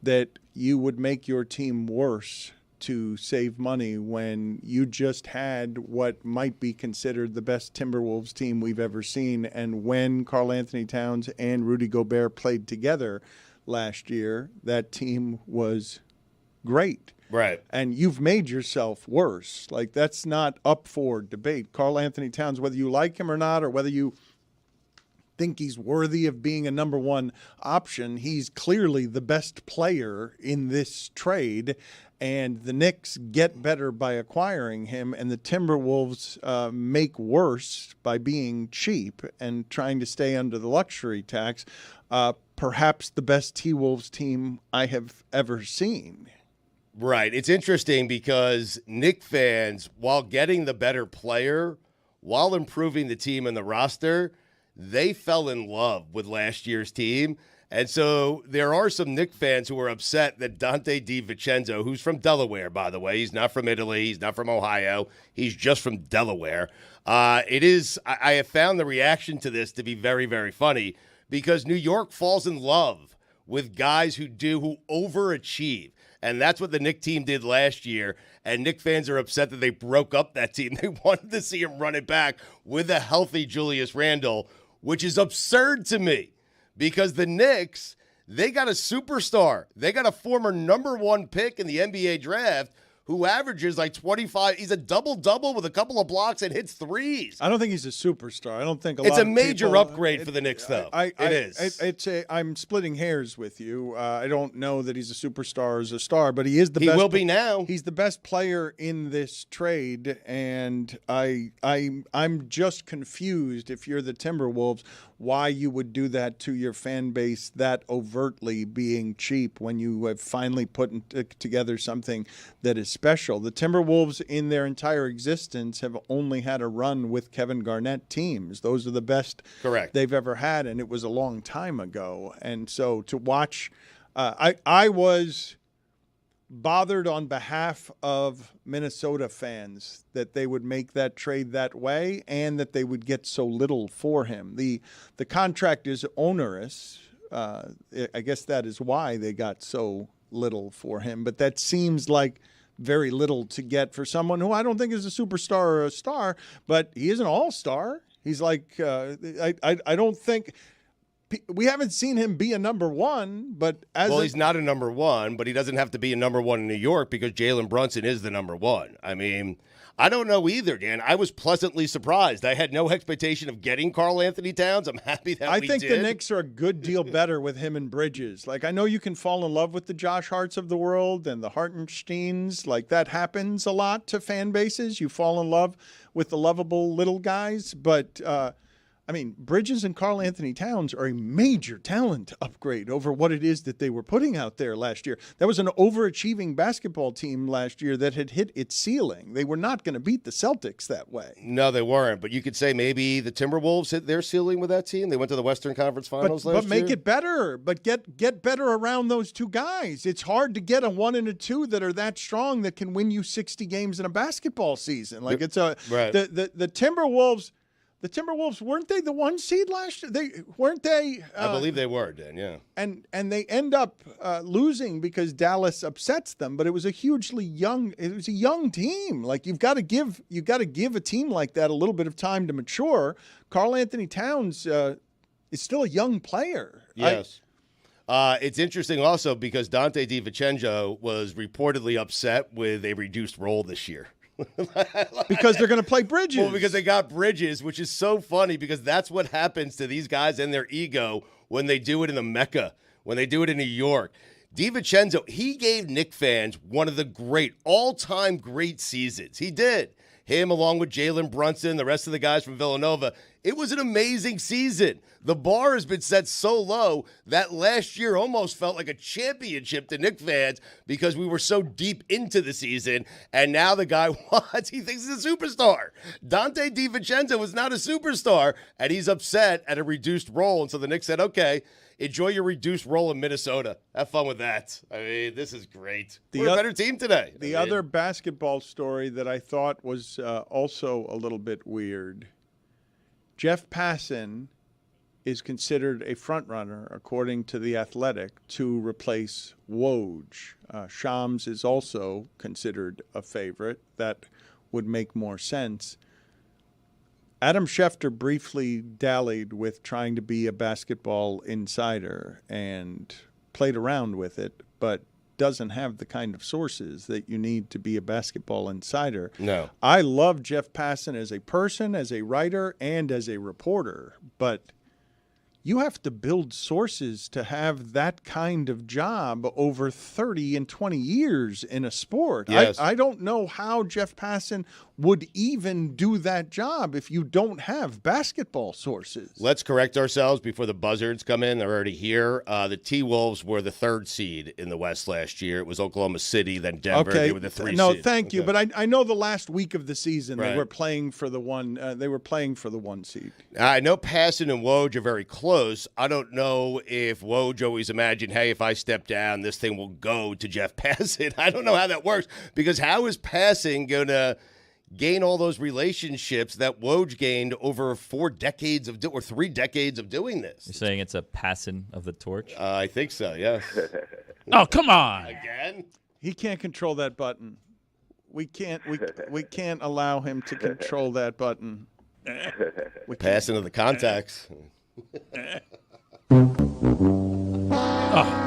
that you would make your team worse to save money when you just had what might be considered the best Timberwolves team we've ever seen. And when Karl Anthony Towns and Rudy Gobert played together last year, that team was great. Right. And you've made yourself worse. Like, that's not up for debate. Karl Anthony Towns, whether you like him or not, or whether you think he's worthy of being a number one option, he's clearly the best player in this trade. And the Knicks get better by acquiring him, and the Timberwolves make worse by being cheap and trying to stay under the luxury tax. Perhaps the best T-Wolves team I have ever seen. Right. It's interesting because Knick fans, while getting the better player, while improving the team and the roster, they fell in love with last year's team. And so there are some Knick fans who are upset that Dante DiVincenzo, who's from Delaware, by the way, he's not from Italy, he's not from Ohio, he's just from Delaware. I have found the reaction to this to be very, very funny because New York falls in love with guys who overachieve. And that's what the Knick team did last year. And Knick fans are upset that they broke up that team. They wanted to see him run it back with a healthy Julius Randle, which is absurd to me. Because the Knicks, they got a superstar. They got a former number one pick in the NBA draft who averages like 25. He's a double-double with a couple of blocks and hits threes. I don't think he's a superstar. I don't think it's a major upgrade for the Knicks, though. It is. I'm splitting hairs with you. I don't know that he's a superstar as a star, but he is the best. He will be now. He's the best player in this trade, and I'm just confused if you're the Timberwolves why you would do that to your fan base that overtly, being cheap when you have finally put together something that is special. The Timberwolves in their entire existence have only had a run with Kevin Garnett teams. Those are the best they've ever had, and it was a long time ago. And so to watch, I was bothered on behalf of Minnesota fans that they would make that trade that way and that they would get so little for him. The contract is onerous. I guess that is why they got so little for him. But that seems like very little to get for someone who I don't think is a superstar or a star, but he is an all-star. He's like, I don't think we haven't seen him be a number one, but he's not a number one, but he doesn't have to be a number one in New York because Jalen Brunson is the number one. I mean, I don't know either, Dan. I was pleasantly surprised. I had no expectation of getting Karl Anthony Towns. I'm happy that I think the Knicks are a good deal better with him and Bridges. Like, I know you can fall in love with the Josh Harts of the world and the Hartensteins. Like, that happens a lot to fan bases. You fall in love with the lovable little guys, but I mean, Bridges and Karl Anthony Towns are a major talent upgrade over what it is that they were putting out there last year. That was an overachieving basketball team last year that had hit its ceiling. They were not going to beat the Celtics that way. No, they weren't. But you could say maybe the Timberwolves hit their ceiling with that team. They went to the Western Conference Finals last year. But make it better. But get better around those two guys. It's hard to get a 1 and a 2 that are that strong that can win you 60 games in a basketball season. Like, it's a right. The Timberwolves. The Timberwolves, weren't they the 1 seed last year? I believe they were, Dan, yeah. And they end up losing because Dallas upsets them, but it was a young team. Like, you've got to give a team like that a little bit of time to mature. Karl Anthony Towns is still a young player. Yes. It's interesting also because Dante DiVincenzo was reportedly upset with a reduced role this year. Because they're going to play Bridges. Well, because they got Bridges, which is so funny because that's what happens to these guys and their ego when they do it in the Mecca, when they do it in New York. DiVincenzo, he gave Knick fans one of the all-time great seasons. He did. Him along with Jalen Brunson, the rest of the guys from Villanova. It was an amazing season. The bar has been set so low that last year almost felt like a championship to Knick fans because we were so deep into the season. And now the guy he thinks he's a superstar. Dante DiVincenzo is not a superstar, and he's upset at a reduced role. And so the Knicks said, okay, enjoy your reduced role in Minnesota. Have fun with that. I mean, this is great. We're a better team today. The other basketball story that I thought was also a little bit weird. Jeff Passan is considered a front-runner, according to The Athletic, to replace Woj. Shams is also considered a favorite. That would make more sense. Adam Schefter briefly dallied with trying to be a basketball insider and played around with it, but doesn't have the kind of sources that you need to be a basketball insider. No. I love Jeff Passan as a person, as a writer, and as a reporter, but you have to build sources to have that kind of job over 30 and 20 years in a sport. Yes. I don't know how Jeff Passan would even do that job if you don't have basketball sources. Let's correct ourselves before the buzzards come in. They're already here. The T-Wolves were the 3rd seed in the West last year. It was Oklahoma City, then Denver. Okay. They were the 3 No, seed. thank you. But I know the last week of the season Right. they were playing for the one. They were playing for the 1 seed. I know Passan and Woj are very close. I don't know if Woj always imagined, hey, if I step down, this thing will go to Jeff Passan. I don't know how that works because how is Passan going to gain all those relationships that Woj gained over 4 decades of or 3 decades of doing this? You're saying it's a passing of the torch? I think so, yes. Oh, come on. Again? He can't control that button. We can't allow him to control that button. Passing of the contacts. Oh.